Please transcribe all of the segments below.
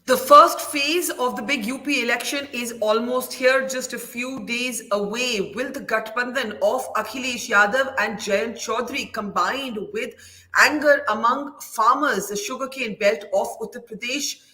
The first phase of the big UP election is almost here, just a few days away. Will the Gathbandhan of Akhilesh Yadav and Jayant Chaudhary, combined with anger among farmers, the sugarcane belt of Uttar Pradesh,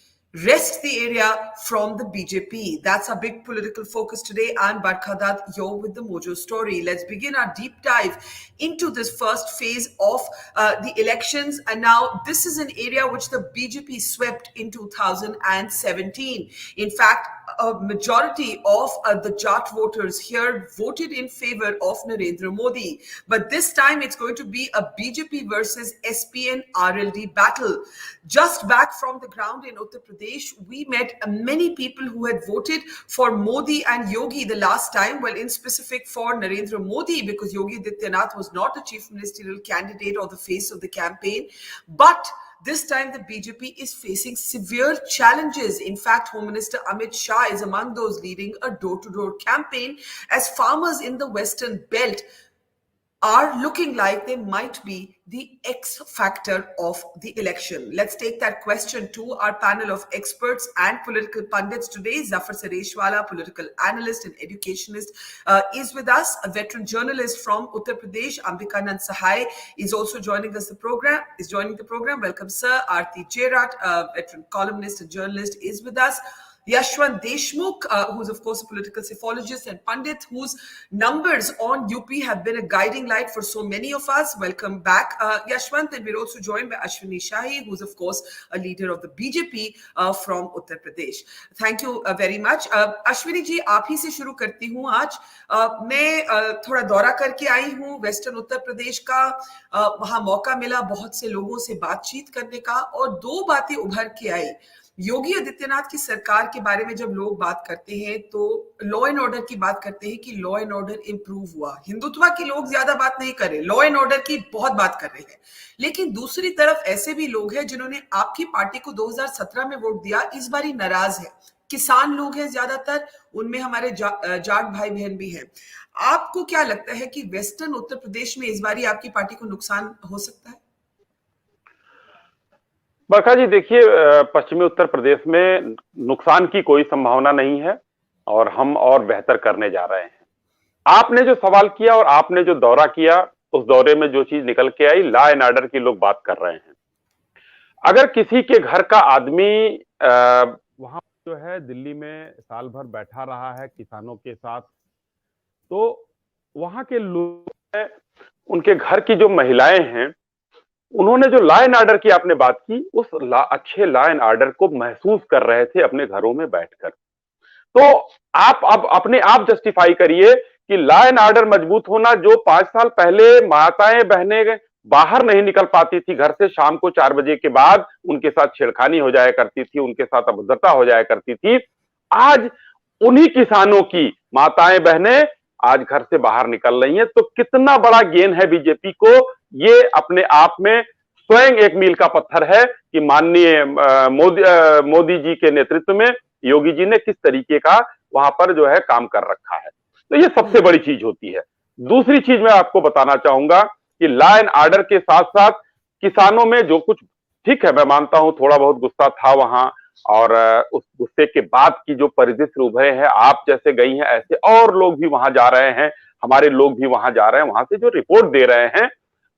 wrest the area from the BJP? That's our big political focus today. I'm Barkha Dutt, you're with the Mojo story. Let's begin our deep dive into this first phase of the elections. And now this is an area which the BJP swept in 2017. In fact, a majority of the Jat voters here voted in favor of Narendra Modi. But this time it's going to be a BJP versus SP and RLD battle. Just back from the ground in Uttar Pradesh, we met many people who had voted for Modi and Yogi the last time. Well, in specific for Narendra Modi, because Yogi Adityanath was not a chief ministerial candidate or the face of the campaign. But this time, the BJP is facing severe challenges. In fact, Home Minister Amit Shah is among those leading a door-to-door campaign, as farmers in the Western Belt are looking like they might be the X factor of the election. Let's take that question to our panel of experts and political pundits today. Zafar, Sareshwala, political analyst and educationist, is with us. A veteran journalist from Uttar Pradesh, Ambikanand Sahay, is also joining the program. Welcome, sir. Arati, Jerath, a veteran columnist and journalist, is with us. Yashwant Deshmukh, who's of course a political psephologist and pundit, whose numbers on UP have been a guiding light for so many of us. Welcome back, Yashwant. And we're also joined by Ashwini Shahi, who's of course a leader of the BJP from Uttar Pradesh. Thank you very much. Ashwini ji, आप ही से शुरू करती हूँ आज. मैं थोड़ा दौरा करके आई हूँ वेस्टर्न उत्तर प्रदेश का. वहाँ मौका मिला बहुत से लोगों से बातचीत करने का, और दो बातें उभर के आई. योगी आदित्यनाथ की सरकार के बारे में जब लोग बात करते हैं तो लॉ एंड ऑर्डर की बात करते हैं कि लॉ एंड ऑर्डर इंप्रूव हुआ. हिंदुत्व के लोग ज्यादा बात नहीं कर रहे, लॉ एंड ऑर्डर की बहुत बात कर रहे हैं. लेकिन दूसरी तरफ ऐसे भी लोग हैं जिन्होंने आपकी पार्टी को 2017 में वोट दिया, इस बारी नाराज है. किसान लोग हैं ज्यादातर, उनमें हमारे जाट भाई बहन भी हैं. आपको क्या लगता है कि वेस्टर्न उत्तर प्रदेश में इस बारी आपकी पार्टी को नुकसान हो सकता है? बरखा जी, देखिए, पश्चिमी उत्तर प्रदेश में नुकसान की कोई संभावना नहीं है और हम और बेहतर करने जा रहे हैं. आपने जो सवाल किया और आपने जो दौरा किया, उस दौरे में जो चीज निकल के आई, लॉ एंड ऑर्डर की लोग बात कर रहे हैं. अगर किसी के घर का आदमी वहां जो है दिल्ली में साल भर बैठा रहा है किसानों के साथ, तो वहां के लोग, उनके घर की जो महिलाएं हैं, उन्होंने जो लॉ एंड ऑर्डर की आपने बात की, उस अच्छे लॉ एंड ऑर्डर को महसूस कर रहे थे अपने घरों में बैठकर. तो आप अब अपने आप जस्टिफाई करिए कि लॉ एंड ऑर्डर मजबूत होना, जो 5 साल पहले माताएं बहनें बाहर नहीं निकल पाती थी घर से, शाम को 4 बजे के बाद उनके साथ छेड़खानी हो जाया करती थी, उनके साथ अभद्रता हो जाया करती थी, आज उन्हीं किसानों की माताएं बहनें आज घर से बाहर निकल रही हैं. तो कितना बड़ा गेन है बीजेपी को, ये अपने आप में स्वयं एक मील का पत्थर है कि माननीय मोदी जी के नेतृत्व में योगी जी ने किस तरीके का वहां पर जो है काम कर रखा है. तो ये सबसे बड़ी चीज होती है. दूसरी चीज मैं आपको बताना चाहूंगा कि लॉ एंड ऑर्डर के साथ साथ किसानों में जो कुछ, ठीक है, मैं मानता हूं थोड़ा बहुत गुस्सा था वहां, और उस गुस्से के बाद की जो परिदृश्य उभरे हैं, आप जैसे गई हैं ऐसे और लोग भी वहां जा रहे हैं, हमारे लोग भी वहां जा रहे हैं, वहां से जो रिपोर्ट दे रहे हैं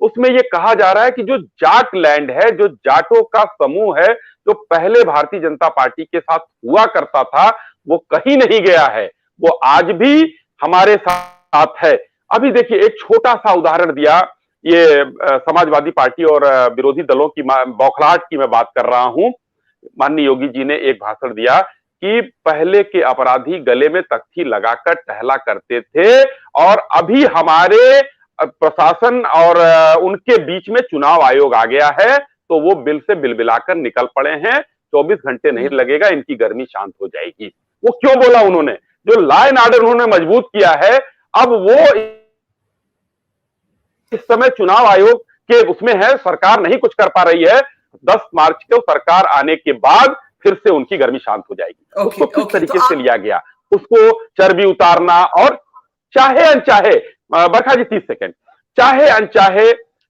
उसमें ये कहा जा रहा है कि जो जाट लैंड है, जो जाटों का समूह है, जो पहले भारतीय जनता पार्टी के साथ हुआ करता था, वो कहीं नहीं गया है, वो आज भी हमारे साथ है. अभी देखिए, एक छोटा सा उदाहरण दिया, ये समाजवादी पार्टी और विरोधी दलों की बौखलाहट की मैं बात कर रहा हूं. माननीय योगी जी ने एक भाषण दिया कि पहले के अपराधी गले में तख्ती लगाकर टहला करते थे, और अभी हमारे प्रशासन और उनके बीच में चुनाव आयोग आ गया है, तो वो बिल से बिलबिलाकर निकल पड़े हैं. 24 घंटे नहीं लगेगा, इनकी गर्मी शांत हो जाएगी. वो क्यों बोला उन्होंने? जो लॉ एंड ऑर्डर उन्होंने मजबूत किया है, अब वो इस समय चुनाव आयोग के उसमें है, सरकार नहीं कुछ कर पा रही है. 10 मार्च को सरकार आने के बाद फिर से उनकी गर्मी शांत हो जाएगी. उसको किस तरीके से लिया गया, उसको चर्बी उतारना, और चाहे अनचाहे, बरखा जी 30 सेकंड, चाहे अनचाहे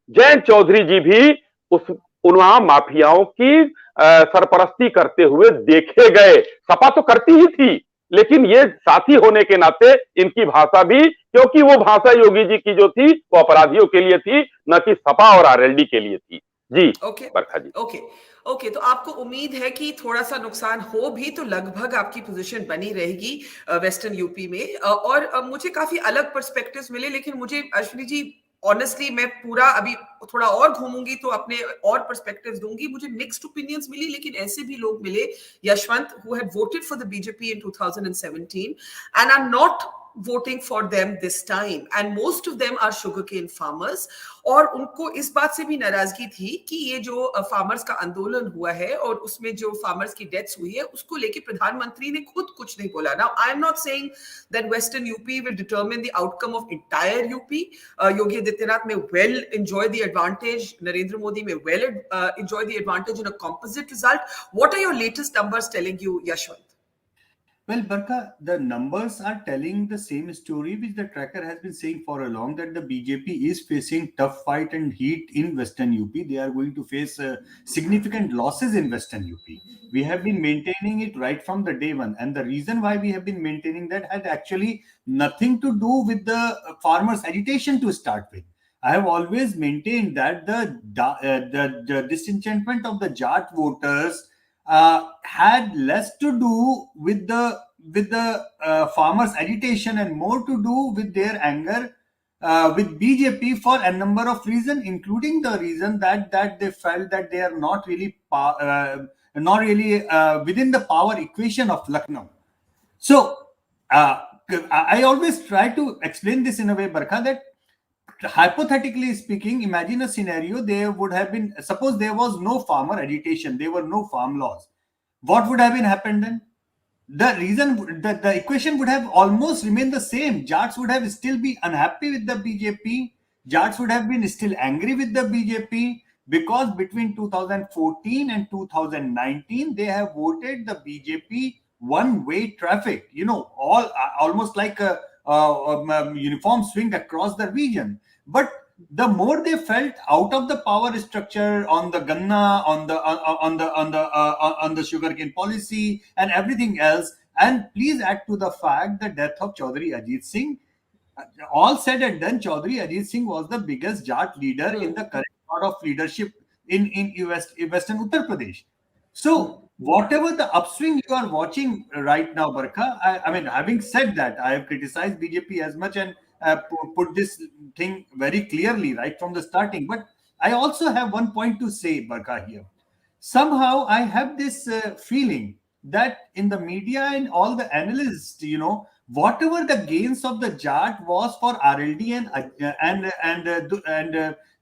जयंत चौधरी जी भी उस वहां माफियाओं की सरपरस्ती करते हुए देखे गए। सपा तो करती ही थी, लेकिन ये साथी होने के नाते इनकी भाषा भी, क्योंकि वो भाषा योगी जी की जो थी वो अपराधियों के लिए थी, न कि सपा और आरएलडी के लिए थी। जी ओके बरखा जी। ओके ओके, तो आपको उम्मीद है कि थोड़ा सा नुकसान हो भी तो लगभग आपकी पोजीशन बनी रहेगी वेस्टर्न यूपी में। और मुझे काफी अलग पर्सपेक्टिव्स मिले, लेकिन मुझे अश्विनी जी ऑनेस्टली मैं पूरा अभी थोड़ा और घूमूंगी तो अपने और पर्सपेक्टिव्स दूंगी। मुझे मिक्स्ड ओपिनियंस मिली, लेकिन ऐसे भी लोग मिले, Yashwant who had voted for the BJP in 2017 and are not voting for them this time, and most of them are sugarcane farmers। और उनको इस बात से भी नाराजगी थी कि ये जो फार्मर्स का आंदोलन हुआ है और उसमें जो फार्मर्स की डेथ्स हुई है उसको लेके प्रधानमंत्री ने खुद कुछ नहीं बोला। Now I am not saying that western UP will determine the outcome of entire UP. Yogi Adityanath may well enjoy the advantage, Narendra Modi may well enjoy the advantage in a composite result. What are your latest numbers telling you, Yashwant? Well, Barkha, the numbers are telling the same story which the tracker has been saying for a long, that the BJP is facing tough fight and heat in Western UP. They are going to face significant losses in Western UP. We have been maintaining it right from the day one. And the reason why we have been maintaining that had actually nothing to do with the farmers' agitation to start with. I have always maintained that the disenchantment of the Jat voters had less to do with the farmers' agitation and more to do with their anger with BJP for a number of reasons, including the reason that they felt that they are not really within the power equation of Lucknow. So I always try to explain this in a way, Barkha, that hypothetically speaking, imagine a scenario. There would have been, suppose there was no farmer agitation, there were no farm laws. What would have been happened then? The reason that the equation would have almost remained the same. Jats would have still be unhappy with the BJP. Jats would have been still angry with the BJP, because between 2014 and 2019 they have voted the BJP one-way traffic. You know, almost like a uniform swing across the region. But the more they felt out of the power structure on the Ganna, on the sugarcane policy and everything else, and please add to the fact the death of Chaudhary Ajit Singh. All said and done, Chaudhary Ajit Singh was the biggest Jat leader in the current sort of leadership in Western Uttar Pradesh. So whatever the upswing you are watching right now, Barkha, I mean, having said that, I have criticized BJP as much and put this thing very clearly right from the starting. But I also have one point to say, Barkha, here. Somehow I have this feeling that in the media and all the analysts, you know, whatever the gains of the Jat was for RLD and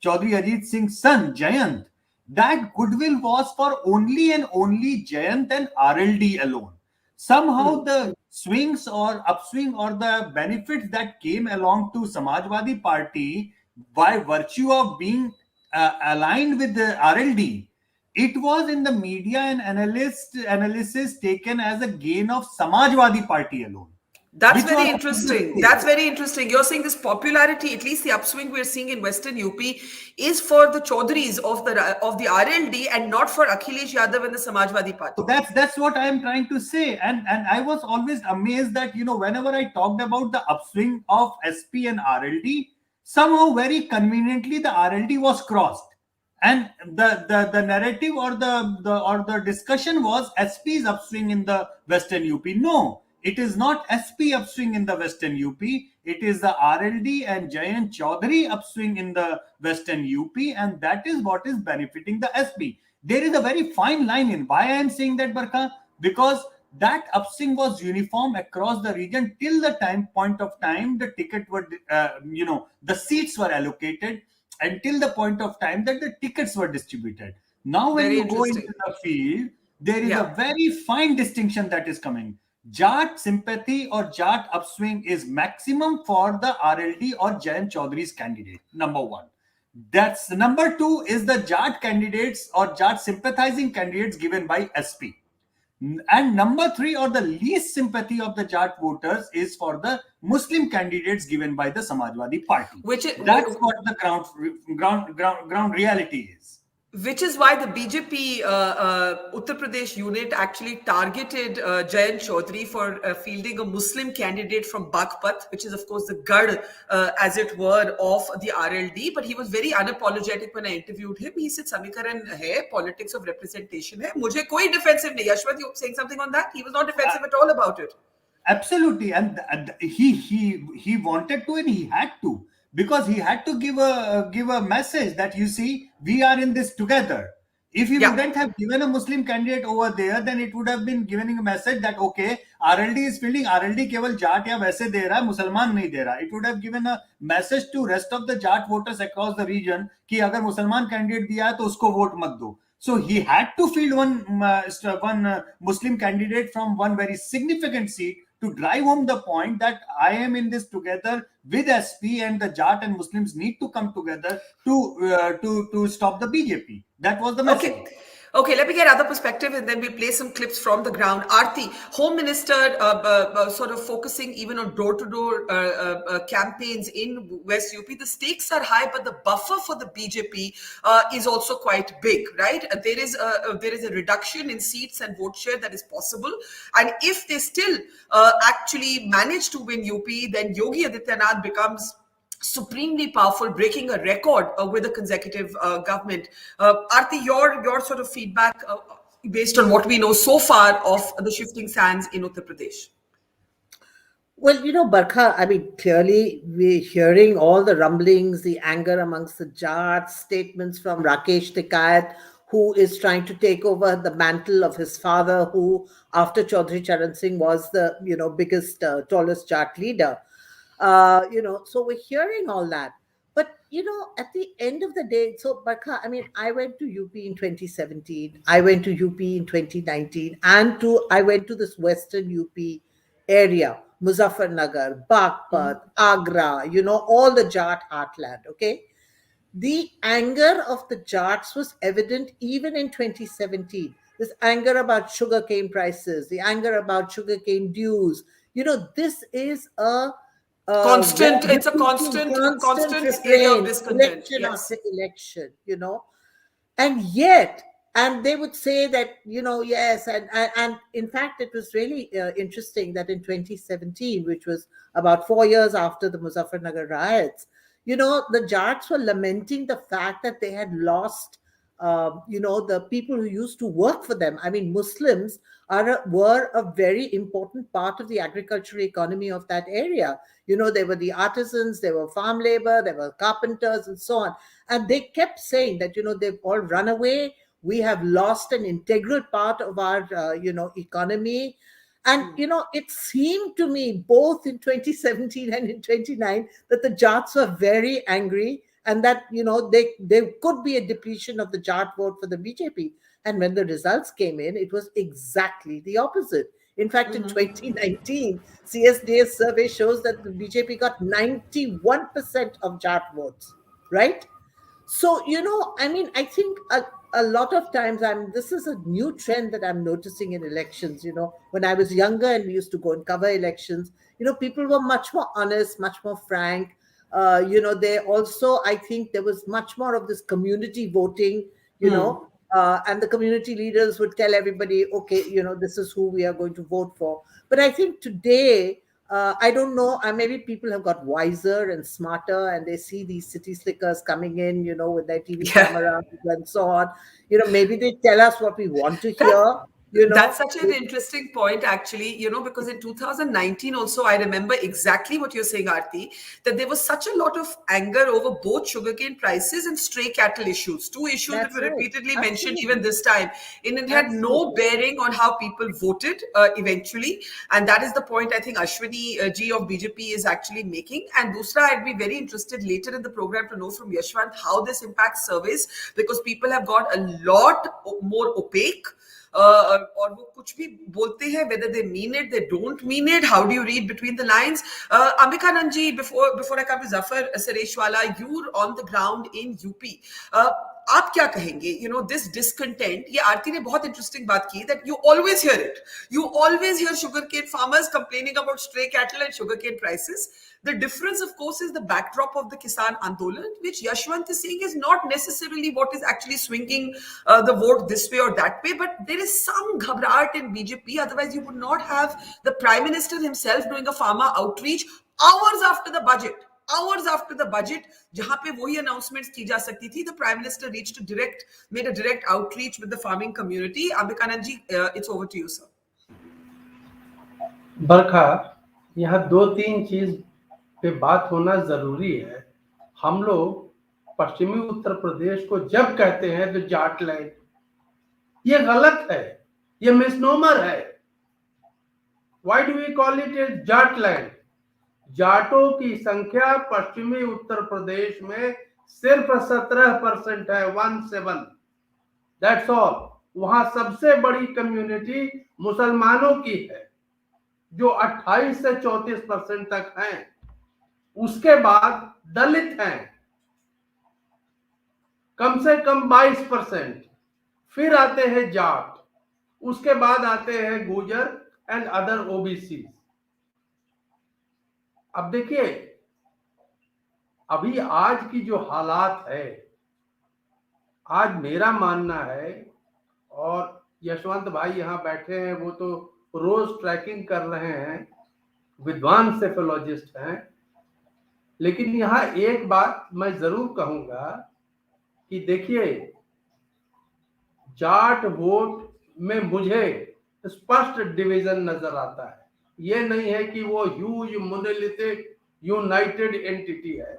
Chaudhary Ajit Singh's son Jayant, that goodwill was for only and only Jayant and RLD alone. Somehow the swings or upswing or the benefits that came along to Samajwadi Party by virtue of being aligned with the RLD, it was in the media and analysis taken as a gain of Samajwadi Party alone. That's very interesting. That's very interesting. You're saying this popularity, at least the upswing we're seeing in Western UP, is for the Chaudharys of the RLD and not for Akhilesh Yadav and the Samajwadi Party. So that's what I am trying to say. And I was always amazed that, you know, whenever I talked about the upswing of SP and RLD, somehow very conveniently the RLD was crossed. And the narrative or the discussion was SP's upswing in the Western UP. No, it is not SP upswing in the Western UP. It is the RLD and Jayant Chaudhary upswing in the Western UP, and that is what is benefiting the SP. There is a very fine line in why I am saying that, Barkha, because that upswing was uniform across the region till the point of time the ticket were, the seats were allocated, until the point of time that the tickets were distributed. Now, when you go into the field, there is a very fine distinction that is coming. Jat sympathy or Jat upswing is maximum for the RLD or Jayant Chaudhary's candidate, number one. That's number two is the Jat candidates or Jat sympathizing candidates given by SP. And number three, or the least sympathy of the Jat voters, is for the Muslim candidates given by the Samajwadi Party. That's what the ground reality is. Which is why the BJP Uttar Pradesh unit actually targeted Jayant Chaudhary for fielding a Muslim candidate from Baghpat, which is, of course, the Gad, as it were, of the RLD. But he was very unapologetic when I interviewed him. He said, Samikaran hai, politics of representation hai. Mujhe koi defensive nahi. Yashwant, you saying something on that? He was not defensive at all about it. Absolutely, and he wanted to, and he had to, because he had to give a message that, you see, we are in this together. If he Yeah. wouldn't have given a Muslim candidate over there, then it would have been giving a message that, okay, RLD is fielding, RLD केवल जाट या वैसे दे रहा है, मुसलमान नहीं दे रहा. It would have given a message to rest of the Jat voters across the region कि अगर मुसलमान candidate दिया है तो उसको vote मत दो. So he had to field one Muslim candidate from one very significant seat to drive home the point that I am in this together with SP, and the Jat and Muslims need to come together to stop the BJP. That was the message. Okay, let me get other perspective and then we'll play some clips from the ground. Arti, Home Minister sort of focusing even on door-to-door campaigns in West UP. The stakes are high, but the buffer for the BJP is also quite big, right? There is a reduction in seats and vote share that is possible. And if they still actually manage to win UP, then Yogi Adityanath becomes supremely powerful, breaking a record with a consecutive government. Arti, your sort of feedback based on what we know so far of the shifting sands in Uttar Pradesh. Well, Barkha, I mean, clearly we're hearing all the rumblings, the anger amongst the Jats, statements from Rakesh Tikayat, who is trying to take over the mantle of his father, who, after Chaudhry Charan Singh, was the, biggest, tallest Jat leader. So we're hearing all that. But, at the end of the day, so Barkha, I mean, I went to UP in 2017, I went to UP in 2019, and I went to this Western UP area, Muzaffarnagar, Baghpat, Agra, all the Jat heartland, okay? The anger of the Jats was evident even in 2017. This anger about sugarcane prices, the anger about sugarcane dues. This is a Constant, it's a constant area of refrain, discontent. election Yes. after election, and yet, and they would say that, yes, and in fact, it was really interesting that in 2017, which was about 4 years after the Muzaffarnagar riots, the Jats were lamenting the fact that they had lost, the people who used to work for them. I mean, Muslims were a very important part of the agricultural economy of that area. They were the artisans, they were farm labor, they were carpenters, and so on. And they kept saying that, they've all run away. We have lost an integral part of our, economy. And, it seemed to me, both in 2017 and in 29, that the Jats were very angry, and that, there could be a depletion of the Jat vote for the BJP. And when the results came in, it was exactly the opposite. In fact, in 2019, CSDS survey shows that the BJP got 91% of Jat votes, right? So, I mean, I think a lot of times this is a new trend that I'm noticing in elections. When I was younger and we used to go and cover elections, people were much more honest, much more frank. They also, I think there was much more of this community voting, and the community leaders would tell everybody, okay, this is who we are going to vote for. But I think today, I don't know, maybe people have got wiser and smarter, and they see these city slickers coming in, with their TV cameras and so on. Maybe they tell us what we want to hear. That's such an interesting point, actually, because in 2019 also, I remember exactly what you're saying, Arti, that there was such a lot of anger over both sugarcane prices and stray cattle issues, two issues that were repeatedly mentioned even this time. And it had no bearing on how people voted eventually. And that is the point I think Ashwini ji of BJP is actually making. And Dusra, I'd be very interested later in the program to know from Yashwant how this impacts surveys, because people have got a lot more opaque. और वो कुछ भी बोलते हैं, whether they mean it, they don't mean it. How do you read between the lines? Ambikanand ji, before I come to Zafar, Sareshwala, you're on the ground in UP. आप क्या कहेंगे? This discontent, ये आरती ने बहुत interesting बात की, that you always here it. You always hear sugarcane farmers complaining about stray cattle and sugarcane prices. The difference, of course, is the backdrop of the Kisan Andolan, which Yashwant is saying is not necessarily what is actually swinging the vote this way or that way, but there is some ghabrat in BJP. Otherwise, you would not have the Prime Minister himself doing a farmer outreach hours after the budget. Hours after the budget, जहां पे वही announcements की जा सकती थी, the Prime Minister made a direct outreach with the farming community. Ambikanand ji, it's over to you, sir. बरखा, यहाँ 2-3 चीज पे बात होना जरूरी है. हम लोग पश्चिमी उत्तर प्रदेश को जब कहते हैं तो जाटलैंड, ये गलत है, ये मिसनोमर है. Why do we call it as Jatland? जाटों की संख्या पश्चिमी उत्तर प्रदेश में सिर्फ 17% है, 17. That's all. वहां सबसे बड़ी कम्युनिटी मुसलमानों की है जो 28 से 34% तक हैं. उसके बाद दलित हैं कम से कम 22%. फिर आते हैं जाट, उसके बाद आते हैं गुजर एंड अदर ओबीसी. अब देखिए, अभी आज की जो हालात है, आज मेरा मानना है, और यशवंत भाई यहाँ बैठे हैं, वो तो रोज ट्रैकिंग कर रहे हैं, विद्वान सेफोलॉजिस्ट हैं, लेकिन यहाँ एक बात मैं जरूर कहूंगा कि देखिए, जाट वोट में मुझे स्पष्ट डिवीजन नजर आता है. ये नहीं है कि वो ह्यूज मोनोलिथिक यूनाइटेड एंटिटी है.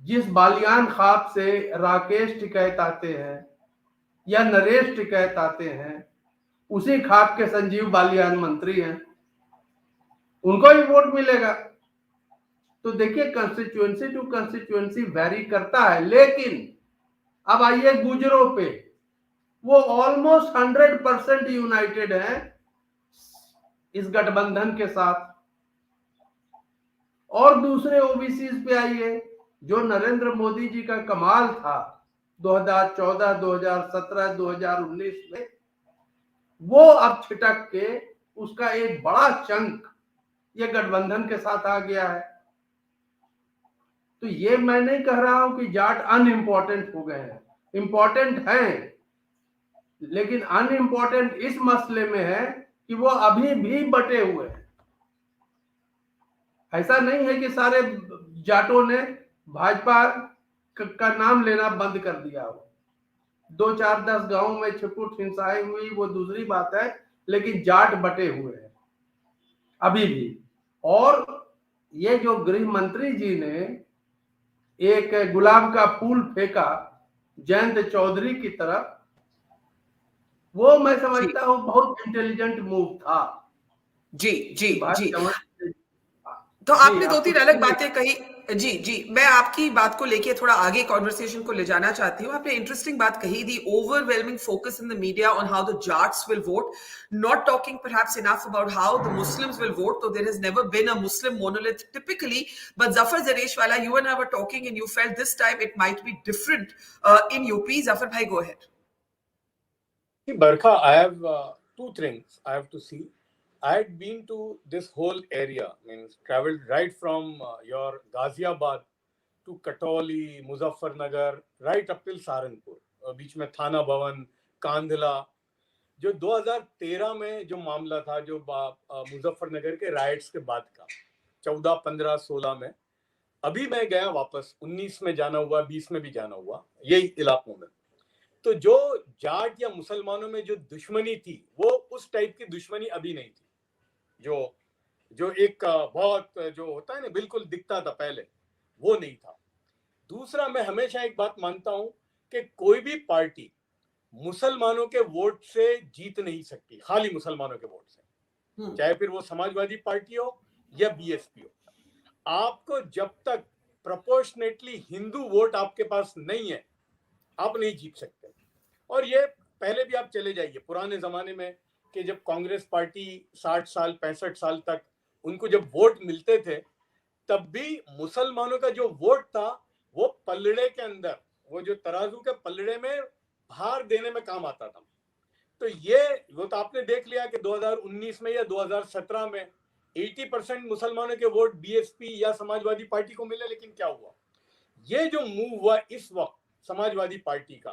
जिस बालियान ख्वाब से राकेश टिकैत आते हैं या नरेश टिकैत आते हैं, उसी ख्वाब के संजीव बालियान मंत्री हैं, उनको ही वोट मिलेगा. तो देखिए, कंस्टिट्यूएंसी टू कंस्टिट्यूएंसी वैरी करता है. लेकिन अब आइए गुजरों पे, वो ऑलमोस्ट 100% यूनाइटेड हैं इस गठबंधन के साथ. और दूसरे ओबीसी पे आइए, जो नरेंद्र मोदी जी का कमाल था 2014, 2017, 2019 में, वो अब छिटक के उसका एक बड़ा चंक ये गठबंधन के साथ आ गया है. तो ये मैं नहीं कह रहा हूं कि जाट अनइम्पोर्टेंट हो गए हैं, इंपॉर्टेंट हैं, लेकिन अनइम्पोर्टेंट इस मसले में है कि वो अभी भी बटे हुए हैं. ऐसा नहीं है कि सारे जाटों ने भाजपा का नाम लेना बंद कर दिया हो. 2-4-10 गांवों में छिपुट हिंसाएं हुई, वो दूसरी बात है, लेकिन जाट बटे हुए हैं अभी भी. और ये जो गृह मंत्री जी ने एक गुलाब का फूल फेंका जयंत चौधरी की तरफ, वो मैं समझता हूँ बहुत इंटेलिजेंट मूव था. जी जी जी. तो आपने 2-3 अलग बातें कही. जी जी, मैं आपकी बात को लेके थोड़ा आगे कॉन्वर्सेशन को ले जाना चाहती हूँ. आपने इंटरेस्टिंग बात कही, the overwhelming focus in the media on how the Jats will vote, not talking perhaps enough about how the Muslims will vote, though there has never been a Muslim monolith typically. But Zafar, Sareshwala, you and I were talking and you felt this time it might be different in UP. Zafar bhai, go ahead. Barkha, I have two things I have to see. I had been to this whole area, means traveled right from your Ghaziabad to Katoli, Muzaffarnagar, right up till Saharanpur. बीच में थाना भवन, कांधला. जो 2013 में जो मामला था, जो मुजफ्फरनगर के राइट्स के बाद का, 14, 15, 16 में, अभी मैं गया वापस, 19 में जाना हुआ, 20 में भी जाना हुआ, यही इलाकों में. तो जो जाट या मुसलमानों में जो दुश्मनी थी, वो उस टाइप की दुश्मनी अभी नहीं थी. जो एक बहुत जो होता है ना, बिल्कुल दिखता था पहले, वो नहीं था. दूसरा, मैं हमेशा एक बात मानता हूं कि कोई भी पार्टी मुसलमानों के वोट से जीत नहीं सकती, खाली मुसलमानों के वोट से, चाहे फिर वो समाजवादी पार्टी हो या बीएसपी हो. आपको जब तक प्रोपोर्शनेटली हिंदू वोट आपके पास नहीं है, आप नहीं जीत सकते. और ये पहले भी आप चले जाइए पुराने जमाने में, कि जब कांग्रेस पार्टी 60 साल 65 साल तक उनको जब वोट मिलते थे, तब भी मुसलमानों का जो वोट था वो पलड़े के अंदर वो जो तराजू के पलड़े में भार देने में काम आता था। तो ये वो तो आपने देख लिया कि 2019 में या 2017 में 80% मुसलमानों के वोट बीएसपी या समाजवादी पार्टी को मिले, लेकिन क्या हुआ, ये जो मूव हुआ इस वक्त समाजवादी पार्टी का,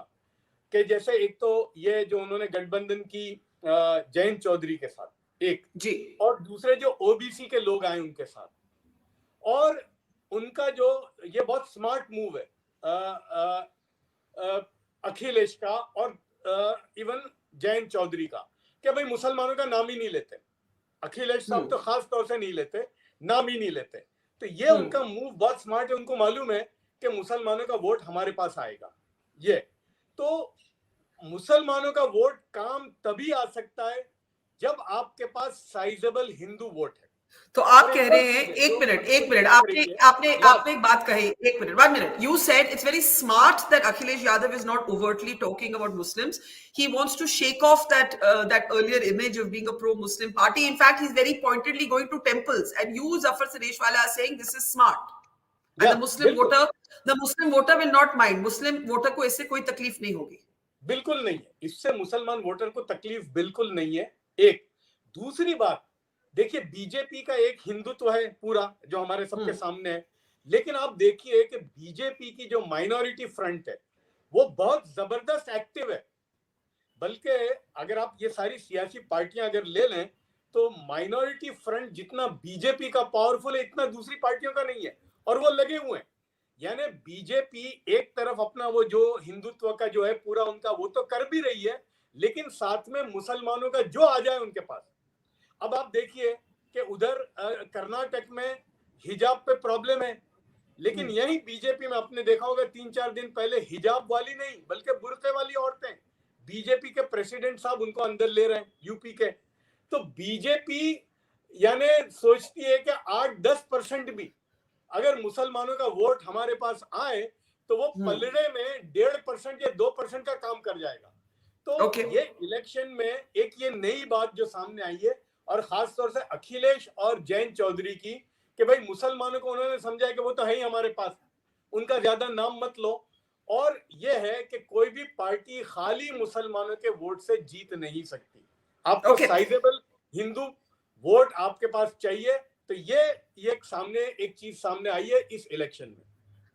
कि जैसे एक तो ये जो उन्होंने गठबंधन की जयंत चौधरी के साथ एक जी, और दूसरे जो ओबीसी के लोग आए उनके साथ, और उनका जो ये बहुत स्मार्ट मूव है अखिलेश का और इवन जयंत चौधरी का, कि भाई मुसलमानों का नाम ही नहीं लेते, अखिलेश साहब तो खास तौर से नहीं लेते, नाम ही नहीं लेते। तो ये उनका मूव बहुत स्मार्ट है, उनको मालूम है कि मुसलमानों का वोट हमारे पास आएगा। ये तो मुसलमानों का वोट काम तभी आ सकता है जब आपके पास साइजेबल हिंदू वोट है। तो आप कह रहे हैं, एक मिनट, आपने आपने आपने एक बात कही, एक minute, 1 minute. You said it's very smart that Akhilesh Yadav is not overtly talking about Muslims. He wants to shake off that earlier image of being a pro-Muslim party. In fact, he's very pointedly going to temples, and you, Zafar Sareshwala, are saying this is smart. And the Muslim voter will not mind. Muslim voter को इससे कोई तकलीफ नहीं होगी। बिल्कुल नहीं है, इससे मुसलमान वोटर को तकलीफ बिल्कुल नहीं है। एक दूसरी बात, देखिए बीजेपी का एक हिंदुत्व है पूरा जो हमारे सबके सामने है, लेकिन आप देखिए कि बीजेपी की जो माइनॉरिटी फ्रंट है वो बहुत जबरदस्त एक्टिव है। बल्कि अगर आप ये सारी सियासी पार्टियां अगर ले लें तो माइनॉरिटी फ्रंट जितना बीजेपी का पावरफुल है इतना दूसरी पार्टियों का नहीं है, और वो लगे हुए हैं। यानी बीजेपी एक तरफ अपना वो जो हिंदुत्व का जो है पूरा उनका वो तो कर भी रही है, लेकिन साथ में मुसलमानों का जो आ जाए उनके पास। अब आप देखिए कि उधर कर्नाटक में हिजाब पे प्रॉब्लम है, लेकिन यही बीजेपी में आपने देखा होगा 3-4 दिन पहले हिजाब वाली नहीं बल्कि बुर्के वाली औरतें बीजेपी के प्रेसिडेंट साहब उनको अंदर ले रहे हैं यूपी के। तो बीजेपी यानी सोचती है कि 8-10% भी अगर मुसलमानों का वोट हमारे पास आए तो वो पलड़े में 1.5% या 2% का काम कर जाएगा। तो ये इलेक्शन में एक ये नई बात जो सामने आई है, और खास तौर से अखिलेश और जयंत चौधरी की, कि भाई मुसलमानों को उन्होंने समझा कि वो तो है ही हमारे पास, उनका ज्यादा नाम मत लो। और ये है कि कोई भी पार्टी खाली मुसलमानों के वोट से जीत नहीं सकती, आपको साइजेबल हिंदू वोट आपके पास चाहिए। तो ये एक चीज सामने आई है इस इलेक्शन में।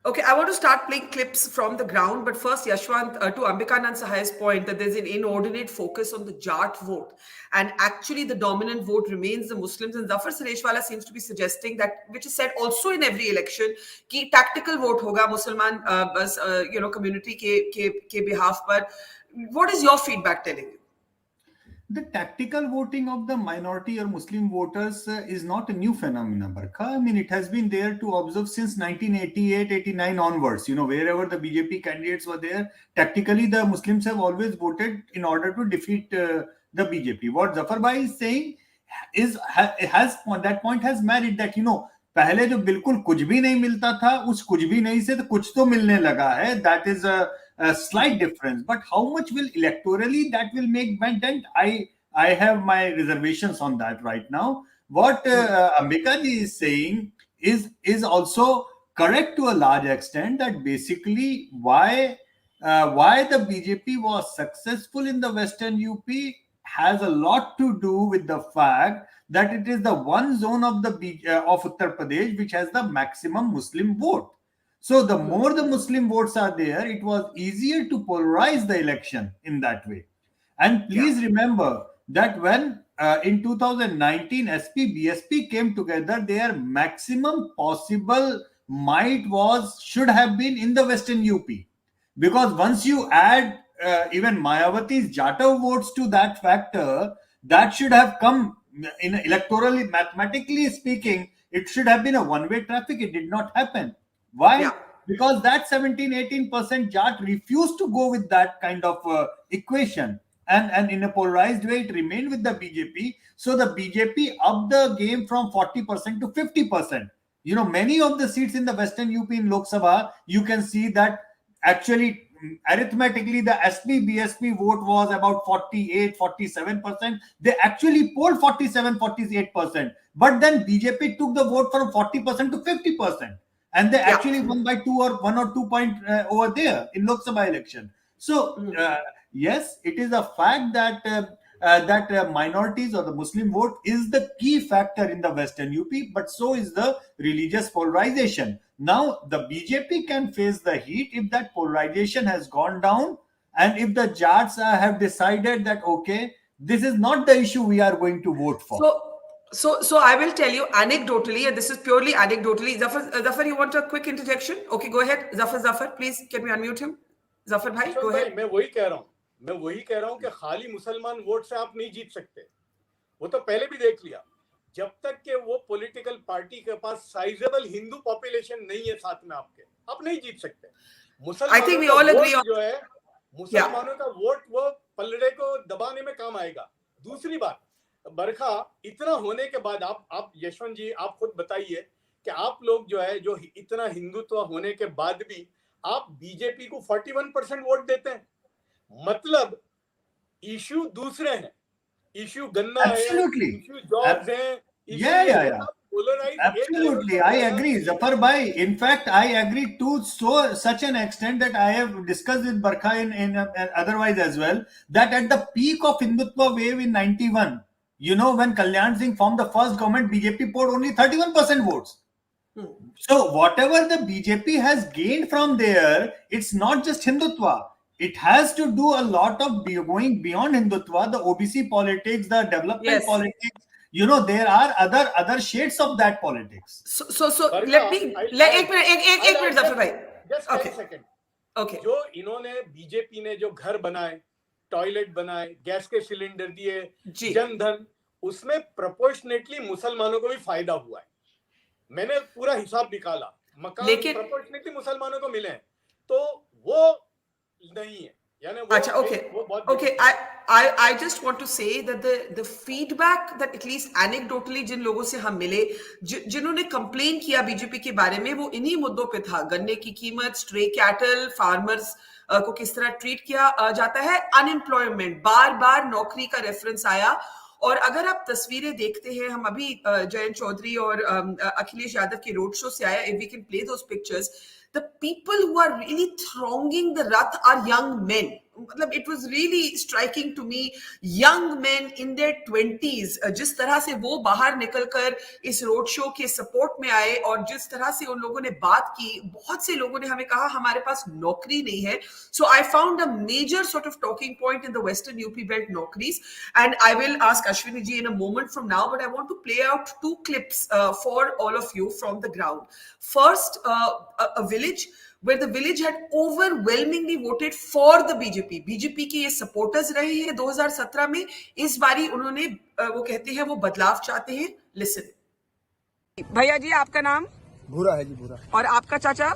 Okay, I want to start playing clips from the ground, but first, Yashwant, to Ambikanand and Sahay's point that there's an inordinate focus on the Jat vote, and actually the dominant vote remains the Muslims. And Zafar Sareshwala seems to be suggesting that, which is said also in every election, कि tactical vote होगा मुसलमान community के behalf पर. What is your feedback telling you? The tactical voting of the minority or Muslim voters is not a new phenomenon, Barkha. I mean, it has been there to observe since 1988-89 onwards. You know, wherever the BJP candidates were there, tactically the Muslims have always voted in order to defeat the BJP. What Zafar Bhai is saying is that point has merit that, you know, पहले जो बिल्कुल कुछ भी नहीं मिलता था, उस कुछ भी नहीं से तो कुछ तो मिलने लगा है. That is a slight difference, but how much will electorally that will make my dent? I have my reservations on that right now. What Ambika ji is saying is also correct to a large extent, that basically why the BJP was successful in the Western UP has a lot to do with the fact that it is the one zone of Uttar Pradesh which has the maximum Muslim vote. So the more the Muslim votes are there, it was easier to polarize the election in that way. And please remember that when in 2019 SP-BSP came together, their maximum possible might should have been in the Western UP. Because once you add even Mayawati's Jatav votes to that factor, that should have come in electorally, mathematically speaking, it should have been a one-way traffic. It did not happen. Why? Yeah. Because that 17-18% Jat refused to go with that kind of equation. And in a polarized way, it remained with the BJP. So the BJP upped the game from 40% to 50%. You know, many of the seats in the Western UP in Lok Sabha, you can see that actually arithmetically the SP-BSP vote was about 48-47%. They actually polled 47-48%. But then BJP took the vote from 40% to 50%. and they actually won by 1 or 2 points over there in Lok Sabha election. So yes, it is a fact that minorities or the Muslim vote is the key factor in the Western UP, but so is the religious polarization. Now the BJP can face the heat if that polarization has gone down, and if the Jats have decided that okay, this is not the issue we are going to vote for. So I will tell you anecdotally, and this is purely anecdotally. Zafar, you want a quick interjection? Okay, go ahead. Zafar, please, can we unmute him? Zafar bhai, go ahead. मैं वही कह रहा हूँ कि खाली मुसलमान vote से आप नहीं जीत सकते. वो तो पहले भी देख लिया. जब तक के वो पॉलिटिकल पार्टी के पास साइजेबल हिंदू पॉपुलेशन नहीं है साथ में आपके, आप नहीं जीत सकते. मुसलमानों का वोट वो पलड़े को दबाने में काम आएगा. दूसरी बात, बरखा, इतना होने के बाद आप यशवंत जी आप खुद बताइए कि आप लोग जो है जो इतना हिंदुत्व होने के बाद भी आप बीजेपी को 41% वोट देते हैं. मतलब इश्यू दूसरे हैं, इश्यू गन्ना है, इश्यू जॉब्स हैं. Yeah. Absolutely, I agree, Zafar bhai. In fact, I agree to such an extent that I have discussed with Barkha in otherwise as well, that at the peak of Hindutva wave in 91, you know, when Kalyan Singh formed the first government, BJP poured only 31% votes. So whatever the BJP has gained from there, it's not just Hindutva. It has to do a lot of going beyond Hindutva, the OBC politics, the development politics. You know, there are other shades of that politics. So let me एक minute Zafar bhai. Just 10 seconds. Okay. जो इन्होंने BJP ने जो घर बनाए, toilet बनाए, gas के cylinder दिए, जनधन, उसमें प्रोपोर्शनेटली मुसलमानों को भी फायदा हुआ है. मैंने पूरा हिसाब निकाला, मकान प्रोपोर्शनेटली मुसलमानों को मिले, तो वो नहीं है. Achha, okay. I just want to say that the feedback that at least anecdotally जिन लोगों से हम मिले, जिन्होंने कंप्लेन किया बीजेपी के बारे में, वो इन्हीं मुद्दों पे था. गन्ने की कीमत, स्ट्रे कैटल, फार्मर्स को किस तरह ट्रीट किया जाता है, अनएम्प्लॉयमेंट, बार नौकरी का रेफरेंस आया. और अगर आप तस्वीरें देखते हैं, हम अभी जयंत चौधरी और अखिलेश यादव के रोड शो से आया, if we can play those pictures, the people who are really thronging the Rath are young men. It was really striking to me, young men in their 20s, जिस तरह से वो बाहर निकलकर इस रोड शो के सपोर्ट में आए और जिस तरह से उन लोगों ने बात की. बहुत से लोगों ने हमें कहा हमारे पास नौकरी नहीं है. So I found a major sort of talking point in the Western UP belt, नौकरीज. And I will ask Ashwini ji in a moment from now, but I want to play out two clips for all of you from the ground. First, a village where the village had overwhelmingly voted for the BJP. BJP के ये supporters रहे हैं 2017 में. इस बारी उन्होंने वो कहते हैं वो बदलाव चाहते हैं. Listen. भैया जी, आपका नाम? भूरा है जी, भूरा. और आपका चाचा?